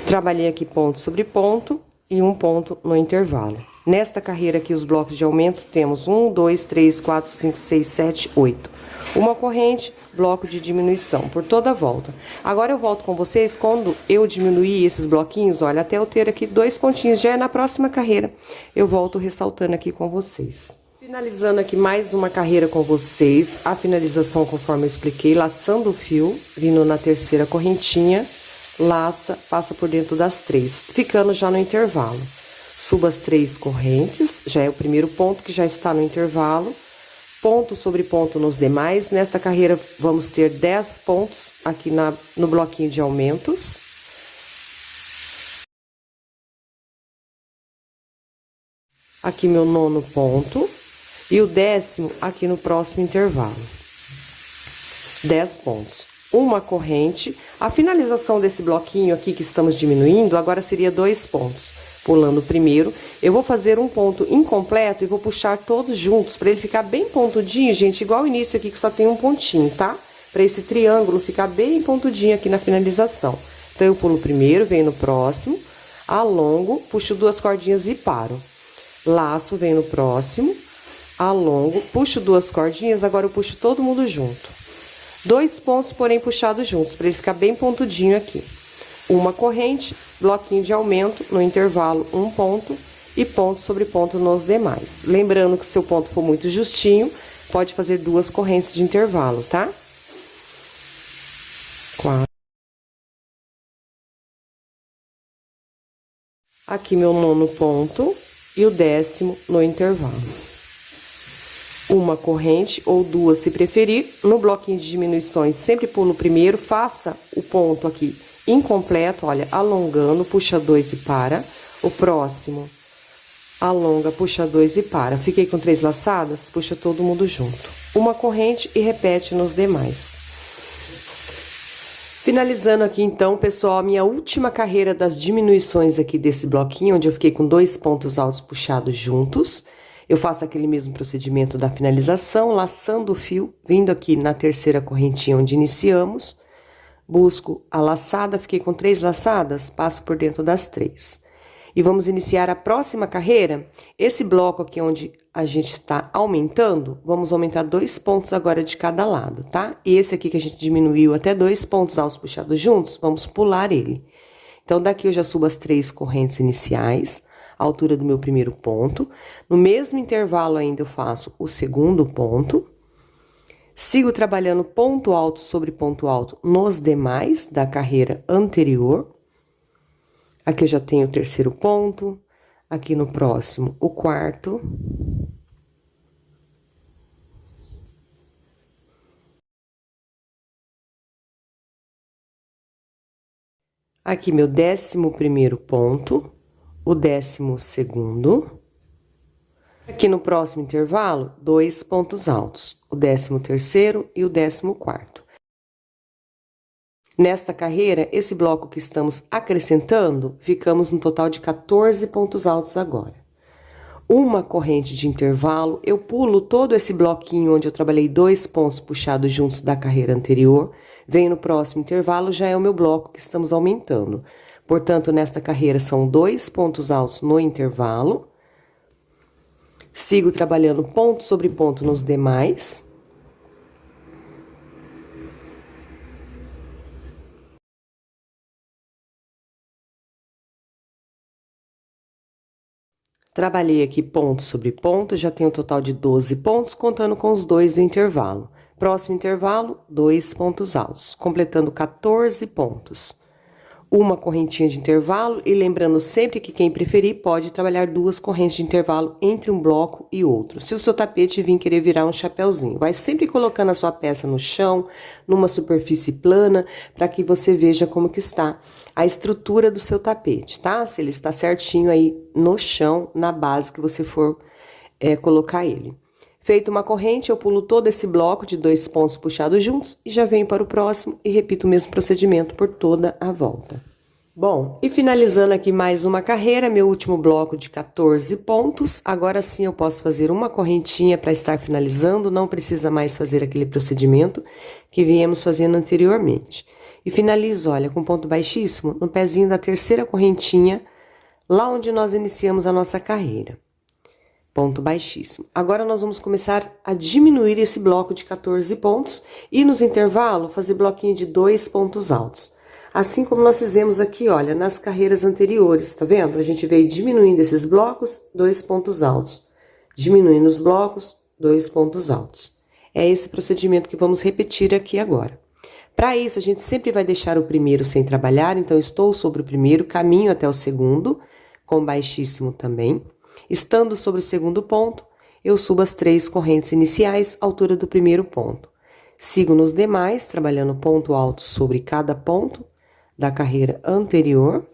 Trabalhei aqui ponto sobre ponto e um ponto no intervalo. Nesta carreira aqui, os blocos de aumento, temos 1, 2, 3, 4, 5, 6, 7, 8. Uma corrente, bloco de diminuição, por toda a volta. Agora eu volto com vocês quando eu diminuir esses bloquinhos, olha, até eu ter aqui 2 pontinhos, já é na próxima carreira. Eu volto ressaltando aqui com vocês. Finalizando aqui mais uma carreira com vocês, a finalização conforme eu expliquei, laçando o fio, vindo na terceira correntinha, laça, passa por dentro das 3, ficando já no intervalo. Suba as 3 correntes, já é o primeiro ponto que já está no intervalo. Ponto sobre ponto nos demais. Nesta carreira vamos ter 10 pontos aqui no bloquinho de aumentos. Aqui meu 9º ponto. E o 10º aqui no próximo intervalo. 10 pontos. Uma corrente. A finalização desse bloquinho aqui que estamos diminuindo, agora seria 2 pontos. Pulando o primeiro, eu vou fazer um ponto incompleto e vou puxar todos juntos, para ele ficar bem pontudinho, gente, igual o início aqui que só tem um pontinho, tá? Para esse triângulo ficar bem pontudinho aqui na finalização. Então, eu pulo o primeiro, venho no próximo, alongo, puxo 2 cordinhas e paro. Laço, venho no próximo, alongo, puxo 2 cordinhas, agora eu puxo todo mundo junto. 2 pontos, porém, puxados juntos, para ele ficar bem pontudinho aqui. Uma corrente, bloquinho de aumento, no intervalo um ponto e ponto sobre ponto nos demais. Lembrando que se seu ponto for muito justinho, pode fazer 2 correntes de intervalo, tá? 4. Aqui meu 9º ponto e o 10º no intervalo. Uma corrente ou 2 se preferir. No bloquinho de diminuições, sempre pulo o primeiro, faça o ponto aqui incompleto, olha, alongando, puxa 2 e para. O próximo, alonga, puxa 2 e para. Fiquei com 3 laçadas, puxa todo mundo junto. Uma corrente e repete nos demais. Finalizando aqui então, pessoal, a minha última carreira das diminuições aqui desse bloquinho, onde eu fiquei com 2 pontos altos puxados juntos. Eu faço aquele mesmo procedimento da finalização, laçando o fio, vindo aqui na terceira correntinha onde iniciamos. Busco a laçada, fiquei com 3 laçadas, passo por dentro das 3. E vamos iniciar a próxima carreira. Esse bloco aqui onde a gente está aumentando, vamos aumentar 2 pontos agora de cada lado, tá? E esse aqui que a gente diminuiu até 2 pontos altos puxados juntos, vamos pular ele. Então, daqui eu já subo as 3 correntes iniciais, a altura do meu primeiro ponto. No mesmo intervalo ainda eu faço o segundo ponto. Sigo trabalhando ponto alto sobre ponto alto nos demais da carreira anterior. Aqui eu já tenho o terceiro ponto, aqui no próximo o quarto. Aqui meu 11º ponto, o 12º. Aqui no próximo intervalo, 2 pontos altos, o 13º e o 14º. Nesta carreira, esse bloco que estamos acrescentando, ficamos no total de 14 pontos altos agora. Uma corrente de intervalo, eu pulo todo esse bloquinho onde eu trabalhei 2 pontos puxados juntos da carreira anterior, venho no próximo intervalo, já é o meu bloco que estamos aumentando. Portanto, nesta carreira são 2 pontos altos no intervalo. Sigo trabalhando ponto sobre ponto nos demais. Trabalhei aqui ponto sobre ponto, já tenho um total de 12 pontos, contando com os 2 do intervalo. Próximo intervalo, 2 pontos altos, completando 14 pontos. Uma correntinha de intervalo e lembrando sempre que quem preferir pode trabalhar 2 correntes de intervalo entre um bloco e outro. Se o seu tapete vir querer virar um chapéuzinho, vai sempre colocando a sua peça no chão, numa superfície plana, para que você veja como que está a estrutura do seu tapete, tá? Se ele está certinho aí no chão, na base que você for colocar ele. Feito uma corrente, eu pulo todo esse bloco de 2 pontos puxados juntos e já venho para o próximo e repito o mesmo procedimento por toda a volta. Bom, e finalizando aqui mais uma carreira, meu último bloco de 14 pontos. Agora sim eu posso fazer uma correntinha para estar finalizando, não precisa mais fazer aquele procedimento que viemos fazendo anteriormente. E finalizo, olha, com ponto baixíssimo no pezinho da terceira correntinha, lá onde nós iniciamos a nossa carreira. Ponto baixíssimo. Agora nós vamos começar a diminuir esse bloco de 14 pontos e nos intervalos fazer bloquinho de 2 pontos altos. Assim como nós fizemos aqui, olha, nas carreiras anteriores, tá vendo? A gente veio diminuindo esses blocos, 2 pontos altos. Diminuindo os blocos, 2 pontos altos. É esse procedimento que vamos repetir aqui agora. Para isso, a gente sempre vai deixar o primeiro sem trabalhar, então estou sobre o primeiro, caminho até o segundo, com baixíssimo também. Estando sobre o segundo ponto, eu subo as 3 correntes iniciais, altura do primeiro ponto. Sigo nos demais, trabalhando ponto alto sobre cada ponto da carreira anterior.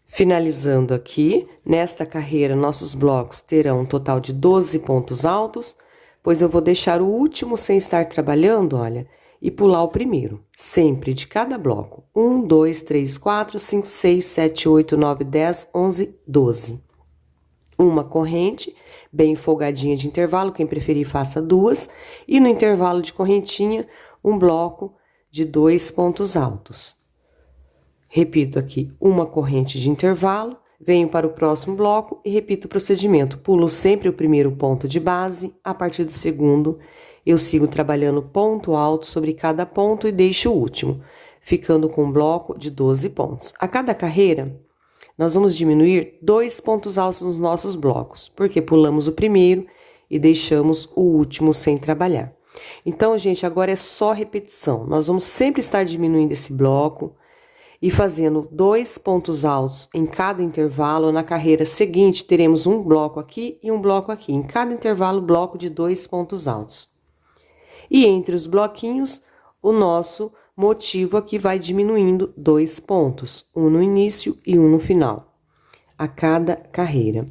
Finalizando aqui, nesta carreira, nossos blocos terão um total de 12 pontos altos, pois eu vou deixar o último sem estar trabalhando, olha, e pular o primeiro, sempre de cada bloco. 1, 2, 3, 4, 5, 6, 7, 8, 9, 10, 11, 12. Uma corrente, bem folgadinha de intervalo, quem preferir faça 2. E no intervalo de correntinha, um bloco de 2 pontos altos. Repito aqui, uma corrente de intervalo, venho para o próximo bloco e repito o procedimento. Pulo sempre o primeiro ponto de base, a partir do segundo, eu sigo trabalhando ponto alto sobre cada ponto e deixo o último, ficando com um bloco de 12 pontos. A cada carreira, nós vamos diminuir 2 pontos altos nos nossos blocos, porque pulamos o primeiro e deixamos o último sem trabalhar. Então, gente, agora é só repetição. Nós vamos sempre estar diminuindo esse bloco e fazendo 2 pontos altos em cada intervalo. Na carreira seguinte, teremos um bloco aqui e um bloco aqui. Em cada intervalo, bloco de 2 pontos altos. E entre os bloquinhos, o nosso motivo aqui vai diminuindo 2 pontos, um no início e um no final, a cada carreira.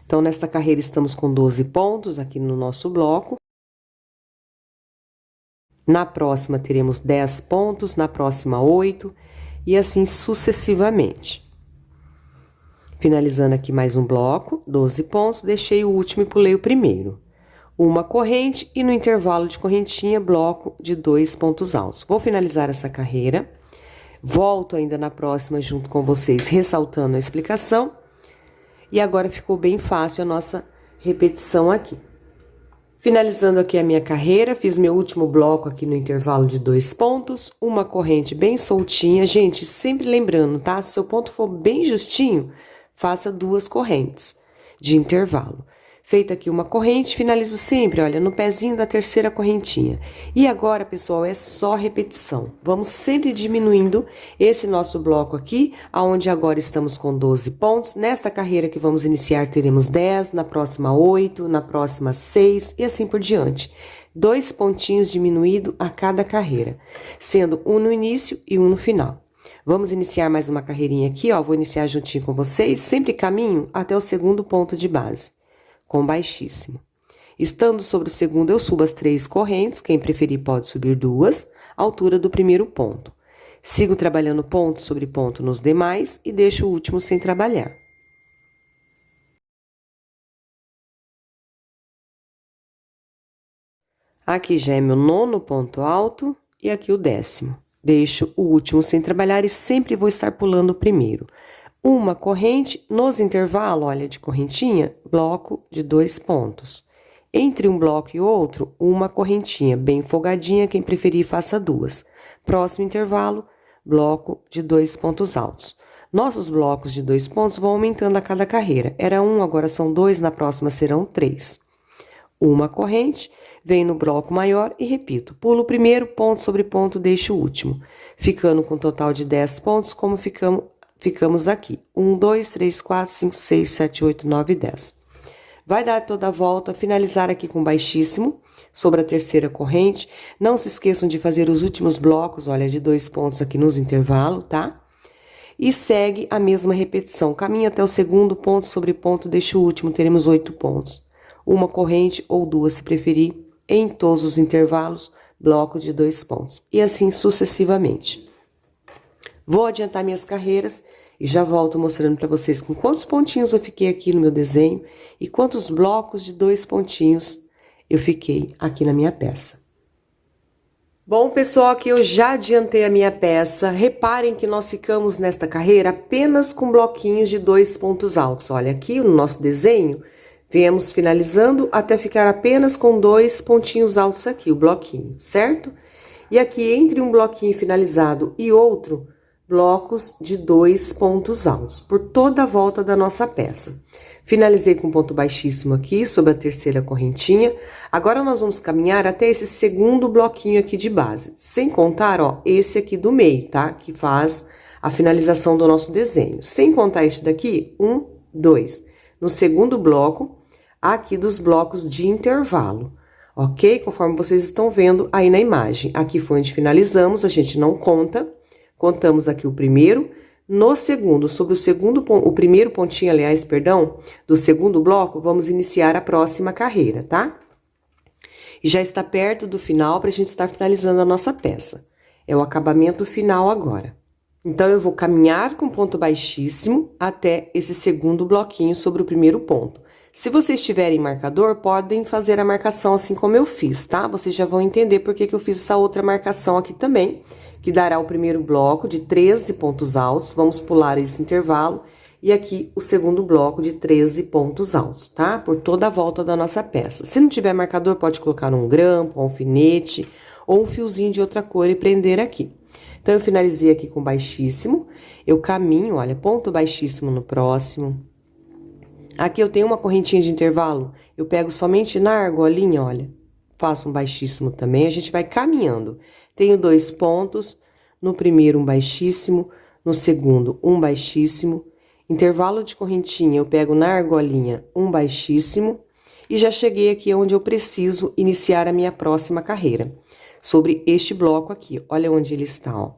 Então, nesta carreira estamos com 12 pontos aqui no nosso bloco. Na próxima teremos 10 pontos, na próxima 8 e assim sucessivamente. Finalizando aqui mais um bloco, 12 pontos, deixei o último e pulei o primeiro. Uma corrente e no intervalo de correntinha, bloco de 2 pontos altos. Vou finalizar essa carreira, volto ainda na próxima junto com vocês, ressaltando a explicação. E agora ficou bem fácil a nossa repetição aqui. Finalizando aqui a minha carreira, fiz meu último bloco aqui no intervalo de 2 pontos, uma corrente bem soltinha. Gente, sempre lembrando, tá? Se o seu ponto for bem justinho, faça 2 correntes de intervalo. Feita aqui uma corrente, finalizo sempre, olha, no pezinho da terceira correntinha. E agora, pessoal, é só repetição. Vamos sempre diminuindo esse nosso bloco aqui, aonde agora estamos com 12 pontos. Nesta carreira que vamos iniciar, teremos 10, na próxima 8, na próxima 6 e assim por diante. 2 pontinhos diminuído a cada carreira, sendo um no início e um no final. Vamos iniciar mais uma carreirinha aqui, ó, vou iniciar juntinho com vocês, sempre caminho até o segundo ponto de base, com baixíssimo. Estando sobre o segundo, eu subo as 3 correntes, quem preferir pode subir 2, altura do primeiro ponto. Sigo trabalhando ponto sobre ponto nos demais e deixo o último sem trabalhar. Aqui já é meu 9º ponto alto e aqui o 10º. Deixo o último sem trabalhar e sempre vou estar pulando o primeiro. Uma corrente, nos intervalos, olha, de correntinha, bloco de 2 pontos. Entre um bloco e outro, uma correntinha bem folgadinha, quem preferir faça 2. Próximo intervalo, bloco de 2 pontos altos. Nossos blocos de 2 pontos vão aumentando a cada carreira. Era 1, agora são 2, na próxima serão 3. Uma corrente, venho no bloco maior e repito. Pulo o primeiro, ponto sobre ponto, deixo o último. Ficando com um total de 10 pontos, como ficamos aqui. 1, 2, 3, 4, 5, 6, 7, 8, 9, 10. Vai dar toda a volta, finalizar aqui com baixíssimo, sobre a terceira corrente. Não se esqueçam de fazer os últimos blocos, olha, de 2 pontos aqui nos intervalos, tá? E segue a mesma repetição. Caminha até o segundo, ponto sobre ponto, deixa o último, teremos 8 pontos. Uma corrente ou 2, se preferir, em todos os intervalos, bloco de 2 pontos. E assim sucessivamente. Vou adiantar minhas carreiras e já volto mostrando para vocês com quantos pontinhos eu fiquei aqui no meu desenho e quantos blocos de 2 pontinhos eu fiquei aqui na minha peça. Bom, pessoal, aqui eu já adiantei a minha peça. Reparem que nós ficamos nesta carreira apenas com bloquinhos de 2 pontos altos. Olha, aqui no nosso desenho, viemos finalizando até ficar apenas com 2 pontinhos altos aqui, o bloquinho, certo? E aqui, entre um bloquinho finalizado e outro, blocos de 2 pontos altos, por toda a volta da nossa peça. Finalizei com ponto baixíssimo aqui, sobre a terceira correntinha. Agora, nós vamos caminhar até esse segundo bloquinho aqui de base. Sem contar, ó, esse aqui do meio, tá? Que faz a finalização do nosso desenho. Sem contar este daqui, 1, 2. No segundo bloco, aqui dos blocos de intervalo, ok? Conforme vocês estão vendo aí na imagem. Aqui foi onde finalizamos, a gente não conta. Contamos aqui o primeiro. No segundo, sobre o primeiro pontinho, aliás, perdão, do segundo bloco, vamos iniciar a próxima carreira, tá? E já está perto do final para a gente estar finalizando a nossa peça. É o acabamento final agora. Então, eu vou caminhar com ponto baixíssimo até esse segundo bloquinho sobre o primeiro ponto. Se vocês tiverem marcador, podem fazer a marcação assim como eu fiz, tá? Vocês já vão entender por que eu fiz essa outra marcação aqui também, que dará o primeiro bloco de 13 pontos altos. Vamos pular esse intervalo. E aqui o segundo bloco de 13 pontos altos, tá? Por toda a volta da nossa peça. Se não tiver marcador, pode colocar um grampo, um alfinete ou um fiozinho de outra cor e prender aqui. Então, eu finalizei aqui com baixíssimo. Eu caminho, olha, ponto baixíssimo no próximo. Aqui eu tenho uma correntinha de intervalo, eu pego somente na argolinha, olha, faço um baixíssimo também, a gente vai caminhando. Tenho 2 pontos, no primeiro um baixíssimo, no segundo um baixíssimo, intervalo de correntinha, eu pego na argolinha um baixíssimo, e já cheguei aqui onde eu preciso iniciar a minha próxima carreira, sobre este bloco aqui, olha onde ele está, ó.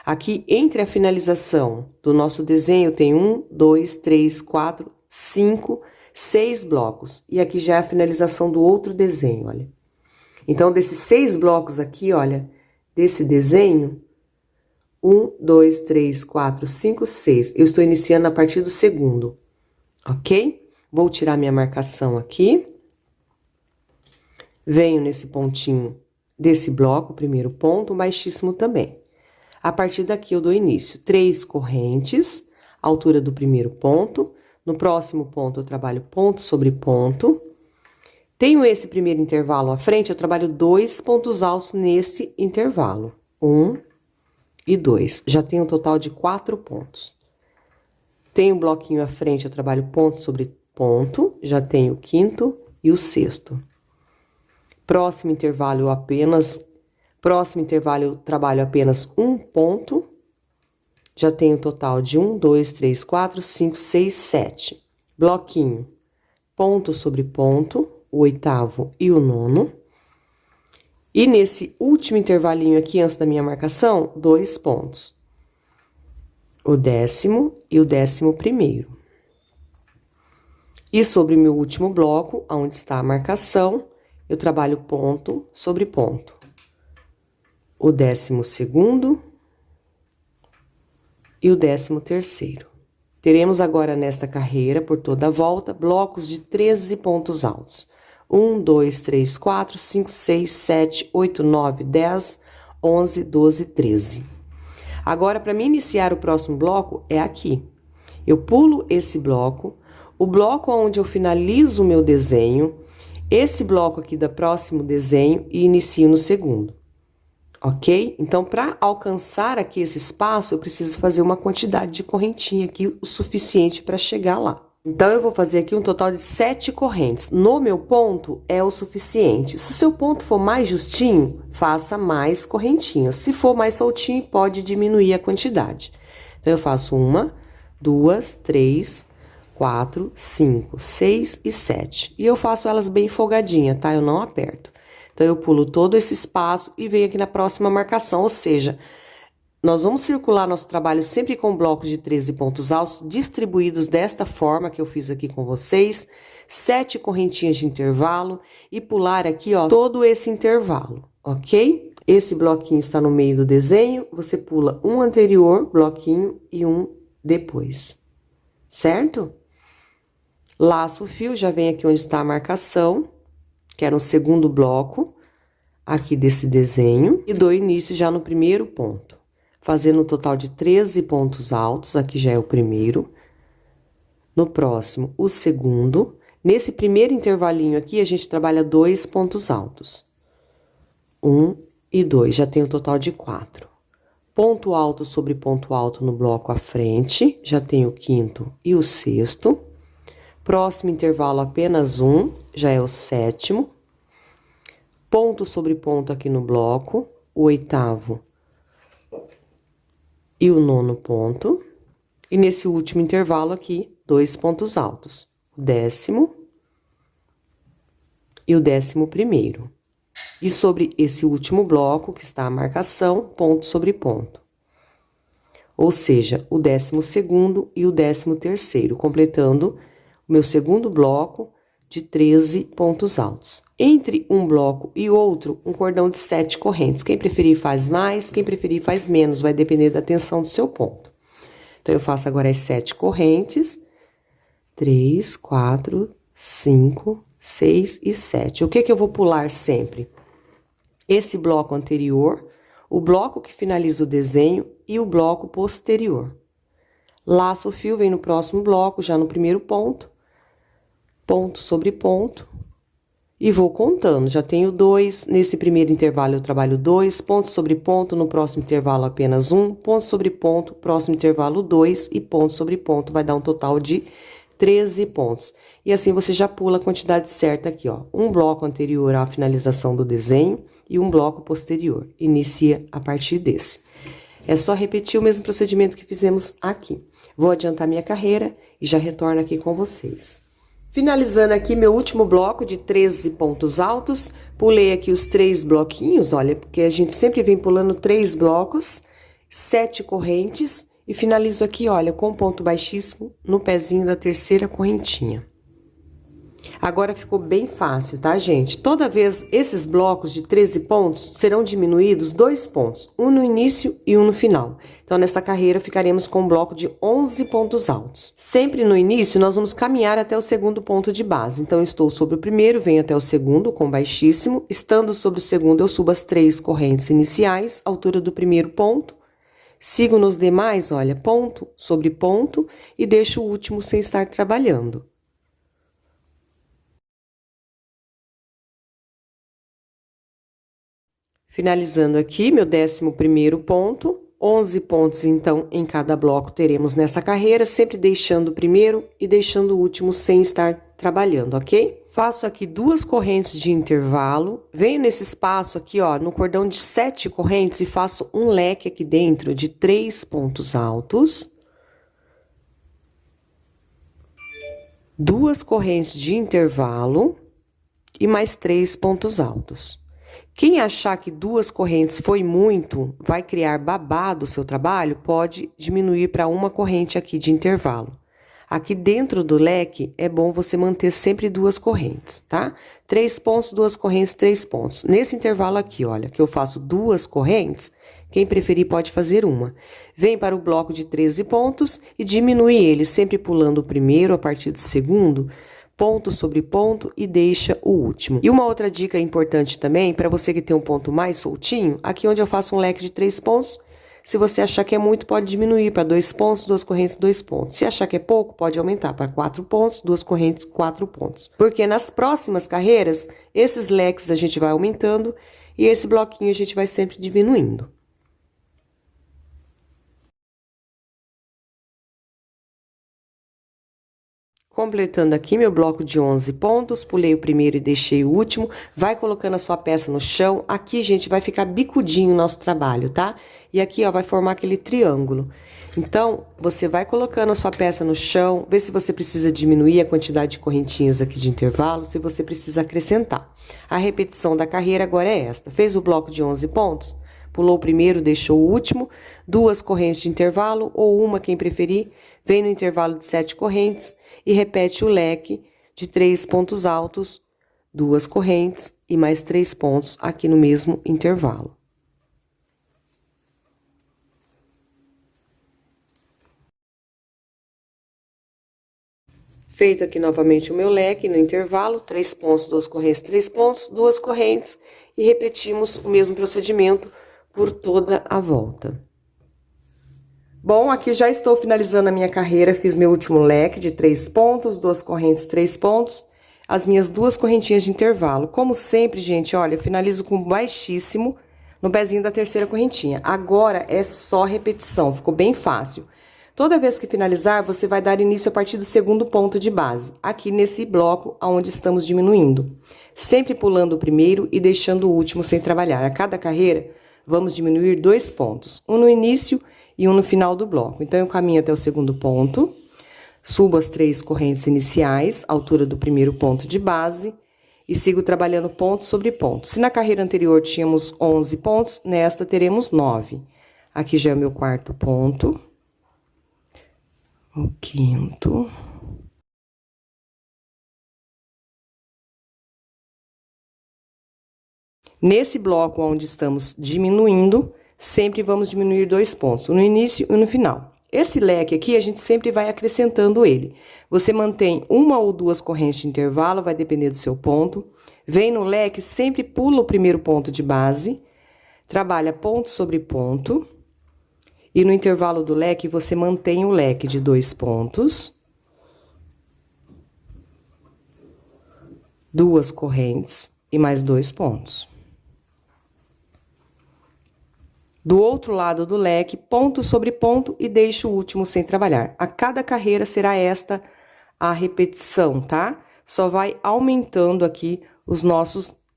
Aqui, entre a finalização do nosso desenho, tem 1, 2, 3, 4, 5, 6 blocos. E aqui já é a finalização do outro desenho, olha. Então, desses 6 blocos aqui, olha, desse desenho, 1, 2, 3, 4, 5, 6. Eu estou iniciando a partir do segundo, ok? Vou tirar minha marcação aqui. Venho nesse pontinho desse bloco, primeiro ponto, um baixíssimo também. A partir daqui, eu dou início. 3 correntes, altura do primeiro ponto. No próximo ponto, eu trabalho ponto sobre ponto. Tenho esse primeiro intervalo à frente, eu trabalho 2 pontos altos nesse intervalo. 1 e 2. Já tenho um total de 4 pontos. Tenho um bloquinho à frente, eu trabalho ponto sobre ponto. Já tenho o quinto e o sexto. Próximo intervalo, eu trabalho apenas 1 ponto. Já tenho um total de 1, 2, 3, 4, 5, 6, 7. Bloquinho, ponto sobre ponto, o 8º e o 9º. E nesse último intervalinho aqui, antes da minha marcação, 2 pontos. O 10º e o 11º. E sobre o meu último bloco, onde está a marcação, eu trabalho ponto sobre ponto. O 12º e o 13º. Teremos agora nesta carreira, por toda a volta, blocos de 13 pontos altos. 1, 2, 3, 4, 5, 6, 7, 8, 9, 10, 11, 12, 13. Agora, para mim iniciar o próximo bloco, é aqui. Eu pulo esse bloco, o bloco onde eu finalizo o meu desenho, esse bloco aqui do próximo desenho e inicio no segundo. ok? Então, para alcançar aqui esse espaço, eu preciso fazer uma quantidade de correntinha aqui, o suficiente para chegar lá. Então, eu vou fazer aqui um total de 7 correntes. No meu ponto, é o suficiente. Se o seu ponto for mais justinho, faça mais correntinhas. Se for mais soltinho, pode diminuir a quantidade. Então, eu faço 1, 2, 3, 4, 5, 6 e 7. E eu faço elas bem folgadinha, tá? Eu não aperto. Então, eu pulo todo esse espaço e venho aqui na próxima marcação, ou seja, nós vamos circular nosso trabalho sempre com blocos de 13 pontos altos, distribuídos desta forma que eu fiz aqui com vocês, 7 correntinhas de intervalo e pular aqui, ó, todo esse intervalo, ok? Esse bloquinho está no meio do desenho, você pula um anterior bloquinho e um depois, certo? Laço o fio, já vem aqui onde está a marcação, que era o segundo bloco aqui desse desenho, e dou início já no primeiro ponto, fazendo um total de 13 pontos altos, aqui já é o primeiro, no próximo o segundo, nesse primeiro intervalinho aqui a gente trabalha 2 pontos altos, 1 e 2, já tem um total de 4. Ponto alto sobre ponto alto no bloco à frente, já tem o quinto e o sexto. Próximo intervalo, apenas 1, já é o sétimo. Ponto sobre ponto aqui no bloco, o oitavo e o nono ponto. E nesse último intervalo aqui, 2 pontos altos, o 10º e o 11º. E sobre esse último bloco, que está a marcação, ponto sobre ponto. Ou seja, o 12º e o 13º, completando o meu segundo bloco de 13 pontos altos. Entre um bloco e outro, um cordão de 7 correntes. Quem preferir faz mais, quem preferir faz menos, vai depender da tensão do seu ponto. Então, eu faço agora as 7 correntes, 3, 4, 5, 6 e 7. O que que eu vou pular sempre? Esse bloco anterior, o bloco que finaliza o desenho e o bloco posterior. Laço o fio, vem no próximo bloco, já no primeiro ponto, ponto sobre ponto, e vou contando. Já tenho 2, nesse primeiro intervalo eu trabalho 2, ponto sobre ponto, no próximo intervalo apenas 1, ponto sobre ponto, próximo intervalo 2 e ponto sobre ponto, vai dar um total de 13 pontos. E assim você já pula a quantidade certa aqui, ó. Um bloco anterior à finalização do desenho e um bloco posterior. Inicia a partir desse. É só repetir o mesmo procedimento que fizemos aqui. Vou adiantar minha carreira e já retorno aqui com vocês. Finalizando aqui meu último bloco de 13 pontos altos, pulei aqui os 3 bloquinhos, olha, porque a gente sempre vem pulando 3 blocos, 7 correntes, e finalizo aqui, olha, com ponto baixíssimo no pezinho da terceira correntinha. Agora ficou bem fácil, tá, gente? Toda vez esses blocos de 13 pontos serão diminuídos 2 pontos, um no início e um no final. Então, nesta carreira, ficaremos com um bloco de 11 pontos altos. Sempre no início, nós vamos caminhar até o segundo ponto de base. Então, estou sobre o primeiro, venho até o segundo com baixíssimo. Estando sobre o segundo, eu subo as 3 correntes iniciais, altura do primeiro ponto. Sigo nos demais, olha, ponto sobre ponto e deixo o último sem estar trabalhando. Finalizando aqui, meu 11º ponto, 11 pontos, então, em cada bloco teremos nessa carreira, sempre deixando o primeiro e deixando o último sem estar trabalhando, ok? Faço aqui 2 correntes de intervalo, venho nesse espaço aqui, ó, no cordão de 7 correntes e faço um leque aqui dentro de 3 pontos altos. 2 correntes de intervalo e mais 3 pontos altos. Quem achar que 2 correntes foi muito, vai criar babado o seu trabalho, pode diminuir para uma corrente aqui de intervalo. Aqui dentro do leque, é bom você manter sempre 2 correntes, tá? 3 pontos, 2 correntes, 3 pontos. Nesse intervalo aqui, olha, que eu faço 2 correntes, quem preferir pode fazer uma. Vem para o bloco de 13 pontos e diminui ele, sempre pulando o primeiro a partir do segundo, ponto sobre ponto e deixa o último. E uma outra dica importante também, para você que tem um ponto mais soltinho, aqui onde eu faço um leque de 3 pontos, se você achar que é muito, pode diminuir para 2 pontos, 2 correntes, 2 pontos. Se achar que é pouco, pode aumentar para 4 pontos, 2 correntes, 4 pontos. Porque nas próximas carreiras, esses leques a gente vai aumentando e esse bloquinho a gente vai sempre diminuindo. Completando aqui meu bloco de 11 pontos, pulei o primeiro e deixei o último, vai colocando a sua peça no chão. Aqui, gente, vai ficar bicudinho o nosso trabalho, tá? E aqui, ó, vai formar aquele triângulo. Então, você vai colocando a sua peça no chão, vê se você precisa diminuir a quantidade de correntinhas aqui de intervalo, se você precisa acrescentar. A repetição da carreira agora é esta. Fez o bloco de 11 pontos? Pulou o primeiro, deixou o último, 2 correntes de intervalo ou uma, quem preferir, vem no intervalo de 7 correntes e repete o leque de 3 pontos altos, 2 correntes e mais 3 pontos aqui no mesmo intervalo. Feito aqui novamente o meu leque no intervalo, 3 pontos, 2 correntes, 3 pontos, 2 correntes e repetimos o mesmo procedimento por toda a volta. Bom, aqui já estou finalizando a minha carreira, fiz meu último leque de 3 pontos, 2 correntes, 3 pontos, as minhas 2 correntinhas de intervalo. Como sempre, gente, olha, eu finalizo com baixíssimo no pezinho da terceira correntinha. Agora é só repetição, ficou bem fácil. Toda vez que finalizar, você vai dar início a partir do segundo ponto de base, aqui nesse bloco onde estamos diminuindo. Sempre pulando o primeiro e deixando o último sem trabalhar. A cada carreira, vamos diminuir 2 pontos, um no início e um no final do bloco. Então, eu caminho até o segundo ponto, subo as 3 correntes iniciais, altura do primeiro ponto de base, e sigo trabalhando ponto sobre ponto. Se na carreira anterior tínhamos 11 pontos, nesta teremos 9. Aqui já é o meu quarto ponto, o quinto. Nesse bloco onde estamos diminuindo, sempre vamos diminuir 2 pontos, um no início e um no final. Esse leque aqui, a gente sempre vai acrescentando ele. Você mantém 1 ou 2 correntes de intervalo, vai depender do seu ponto. Vem no leque, sempre pula o primeiro ponto de base, trabalha ponto sobre ponto. E no intervalo do leque, você mantém o leque de 2 pontos. 2 correntes e mais 2 pontos. Do outro lado do leque, ponto sobre ponto e deixo o último sem trabalhar. A cada carreira será esta a repetição, tá? Só vai aumentando aqui o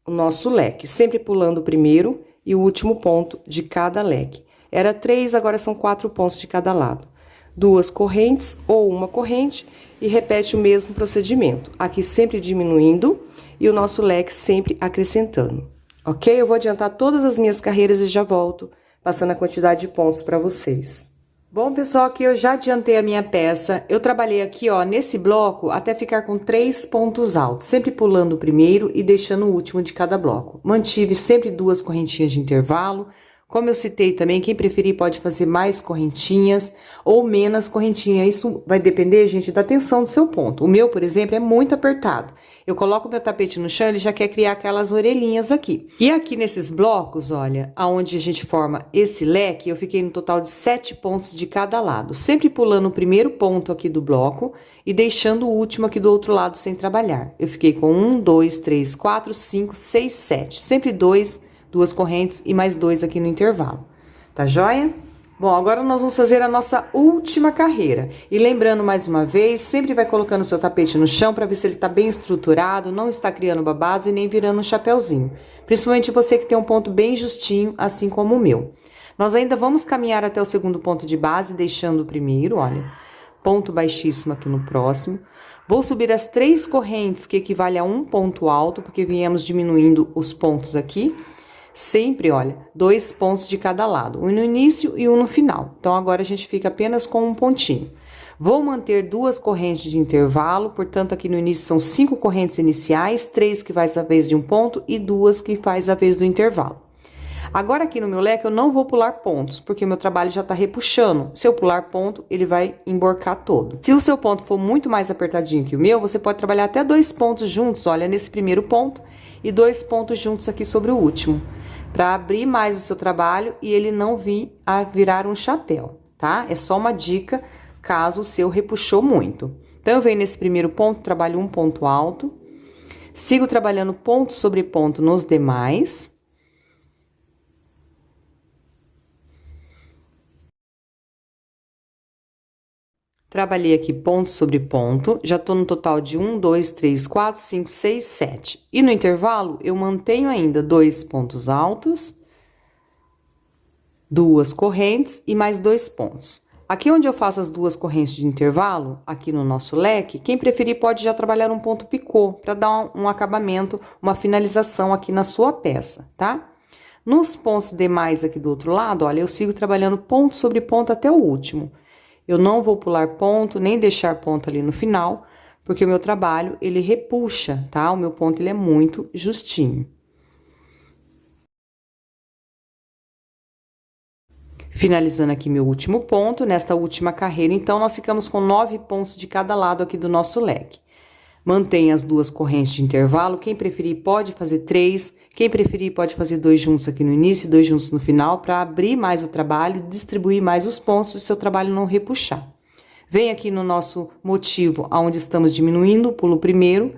nosso leque, sempre pulando o primeiro e o último ponto de cada leque. Era 3, agora são 4 pontos de cada lado. 2 correntes ou uma corrente e repete o mesmo procedimento. Aqui sempre diminuindo e o nosso leque sempre acrescentando. Ok? Eu vou adiantar todas as minhas carreiras e já volto, passando a quantidade de pontos para vocês. Bom, pessoal, aqui eu já adiantei a minha peça. Eu trabalhei aqui, ó, nesse bloco até ficar com 3 pontos altos, sempre pulando o primeiro e deixando o último de cada bloco. Mantive sempre 2 correntinhas de intervalo. Como eu citei também, quem preferir pode fazer mais correntinhas ou menos correntinha. Isso vai depender, gente, da tensão do seu ponto. O meu, por exemplo, é muito apertado. Eu coloco o meu tapete no chão, ele já quer criar aquelas orelhinhas aqui. E aqui nesses blocos, olha, aonde a gente forma esse leque, eu fiquei no total de 7 pontos de cada lado. Sempre pulando o primeiro ponto aqui do bloco e deixando o último aqui do outro lado sem trabalhar. Eu fiquei com 1, 2, 3, 4, 5, 6, 7. Sempre 2 correntes e mais 2 aqui no intervalo. Tá joia? Bom, agora nós vamos fazer a nossa última carreira. E lembrando mais uma vez, sempre vai colocando o seu tapete no chão para ver se ele tá bem estruturado, não está criando babados e nem virando um chapéuzinho. Principalmente você que tem um ponto bem justinho, assim como o meu. Nós ainda vamos caminhar até o segundo ponto de base, deixando o primeiro, olha, ponto baixíssimo aqui no próximo. Vou subir as 3 correntes, que equivale a um ponto alto, porque viemos diminuindo os pontos aqui. Sempre, olha, 2 pontos de cada lado, um no início e um no final. Então, agora a gente fica apenas com um pontinho. Vou manter 2 correntes de intervalo, portanto, aqui no início são 5 correntes iniciais, 3 que faz a vez de um ponto e 2 que faz a vez do intervalo. Agora, aqui no meu leque, eu não vou pular pontos, porque meu trabalho já tá repuxando. Se eu pular ponto, ele vai emborcar todo. Se o seu ponto for muito mais apertadinho que o meu, você pode trabalhar até 2 pontos juntos, olha, nesse primeiro ponto, e 2 pontos juntos aqui sobre o último, para abrir mais o seu trabalho e ele não vir a virar um chapéu, tá? É só uma dica, caso o seu repuxou muito. Então, eu venho nesse primeiro ponto, trabalho um ponto alto, sigo trabalhando ponto sobre ponto nos demais, Trabalhei aqui ponto sobre ponto, já tô no total de 1, 2, 3, 4, 5, 6, 7. E no intervalo, eu mantenho ainda 2 pontos altos, 2 correntes e mais 2 pontos. Aqui onde eu faço as 2 correntes de intervalo, aqui no nosso leque, quem preferir pode já trabalhar um ponto picô, para dar um acabamento, uma finalização aqui na sua peça, tá? Nos pontos demais aqui do outro lado, olha, eu sigo trabalhando ponto sobre ponto até o último. Eu não vou pular ponto, nem deixar ponto ali no final, porque o meu trabalho, ele repuxa, tá? O meu ponto, ele é muito justinho. Finalizando aqui meu último ponto, nesta última carreira, então, nós ficamos com 9 pontos de cada lado aqui do nosso leque. Mantenha as 2 correntes de intervalo, quem preferir pode fazer 3, quem preferir pode fazer 2 juntos aqui no início e 2 juntos no final, para abrir mais o trabalho, distribuir mais os pontos e o seu trabalho não repuxar. Vem aqui no nosso motivo, aonde estamos diminuindo, pulo o primeiro,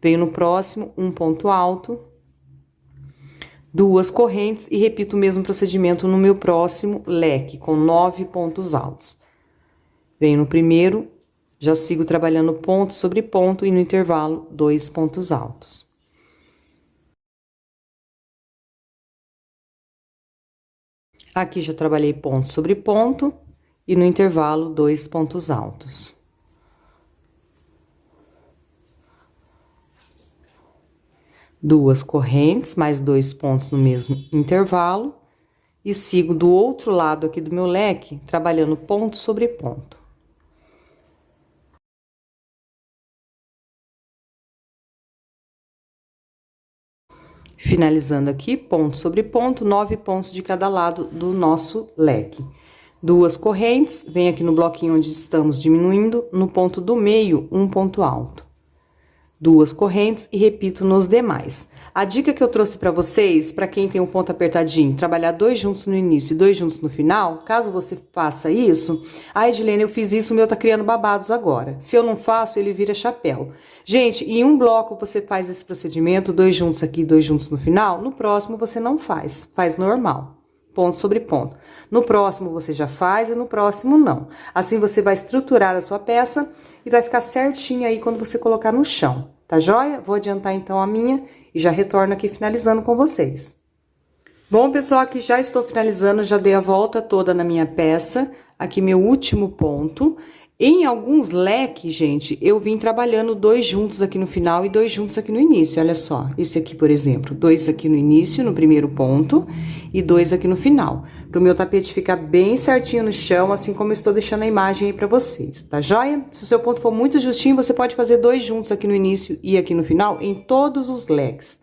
venho no próximo, um ponto alto, 2 correntes e repito o mesmo procedimento no meu próximo leque, com 9 pontos altos. Venho no primeiro, já sigo trabalhando ponto sobre ponto e no intervalo 2 pontos altos. Aqui já trabalhei ponto sobre ponto e no intervalo 2 pontos altos. Duas correntes, mais 2 pontos no mesmo intervalo e sigo do outro lado aqui do meu leque, trabalhando ponto sobre ponto. Finalizando aqui, ponto sobre ponto, 9 pontos de cada lado do nosso leque. 2 correntes, vem aqui no bloquinho onde estamos diminuindo, no ponto do meio, um ponto alto. 2 correntes e repito nos demais. A dica que eu trouxe para vocês, para quem tem um ponto apertadinho, trabalhar 2 juntos no início e 2 juntos no final, caso você faça isso, a Edilene, eu fiz isso, o meu tá criando babados agora. Se eu não faço, ele vira chapéu. Gente, em um bloco você faz esse procedimento, 2 juntos aqui, 2 juntos no final, no próximo você não faz, faz normal. Ponto sobre ponto. No próximo você já faz e no próximo não. Assim você vai estruturar a sua peça e vai ficar certinho aí quando você colocar no chão, tá joia? Vou adiantar então a minha e já retorno aqui finalizando com vocês. Bom, pessoal, aqui já estou finalizando, já dei a volta toda na minha peça. Aqui meu último ponto. Em alguns leques, gente, eu vim trabalhando 2 juntos aqui no final e 2 juntos aqui no início, olha só. Esse aqui, por exemplo, 2 aqui no início, no primeiro ponto, e 2 aqui no final. Para o meu tapete ficar bem certinho no chão, assim como eu estou deixando a imagem aí para vocês, tá joia? Se o seu ponto for muito justinho, você pode fazer 2 juntos aqui no início e aqui no final, em todos os leques,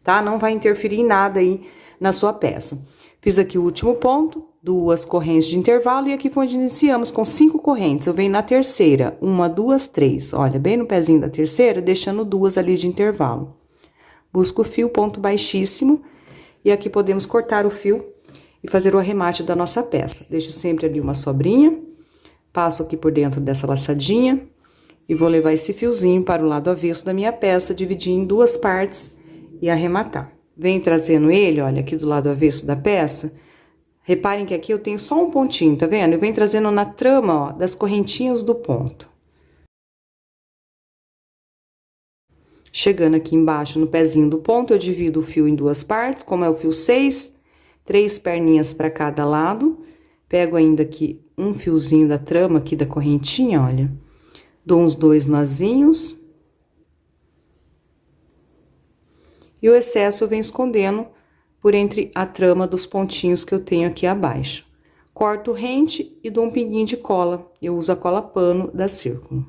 tá? Não vai interferir em nada aí na sua peça. Fiz aqui o último ponto, 2 correntes de intervalo, e aqui foi onde iniciamos com 5 correntes. Eu venho na terceira, 1, 2, 3. Olha, bem no pezinho da terceira, deixando 2 ali de intervalo. Busco o fio, ponto baixíssimo, e aqui podemos cortar o fio e fazer o arremate da nossa peça. Deixo sempre ali uma sobrinha, passo aqui por dentro dessa laçadinha, e vou levar esse fiozinho para o lado avesso da minha peça, dividir em 2 partes e arrematar. Venho trazendo ele, olha, aqui do lado avesso da peça. Reparem que aqui eu tenho só um pontinho, tá vendo? Eu venho trazendo na trama, ó, das correntinhas do ponto. Chegando aqui embaixo, no pezinho do ponto, eu divido o fio em 2 partes, como é o fio 6, 3 perninhas para cada lado. Pego ainda aqui um fiozinho da trama aqui da correntinha, olha. Dou uns 2 nozinhos. E o excesso eu venho escondendo por entre a trama dos pontinhos que eu tenho aqui abaixo. Corto rente e dou um pinguinho de cola. Eu uso a cola pano da Círculo.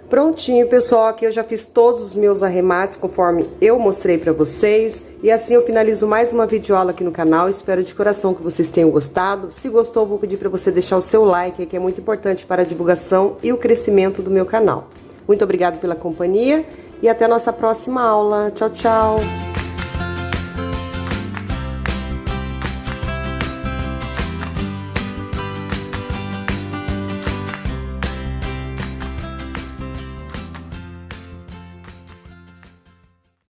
Prontinho, pessoal, aqui eu já fiz todos os meus arremates conforme eu mostrei pra vocês. E assim eu finalizo mais uma videoaula aqui no canal. Espero de coração que vocês tenham gostado. Se gostou, eu vou pedir pra você deixar o seu like, que é muito importante para a divulgação e o crescimento do meu canal. Muito obrigada pela companhia e até a nossa próxima aula. Tchau, tchau!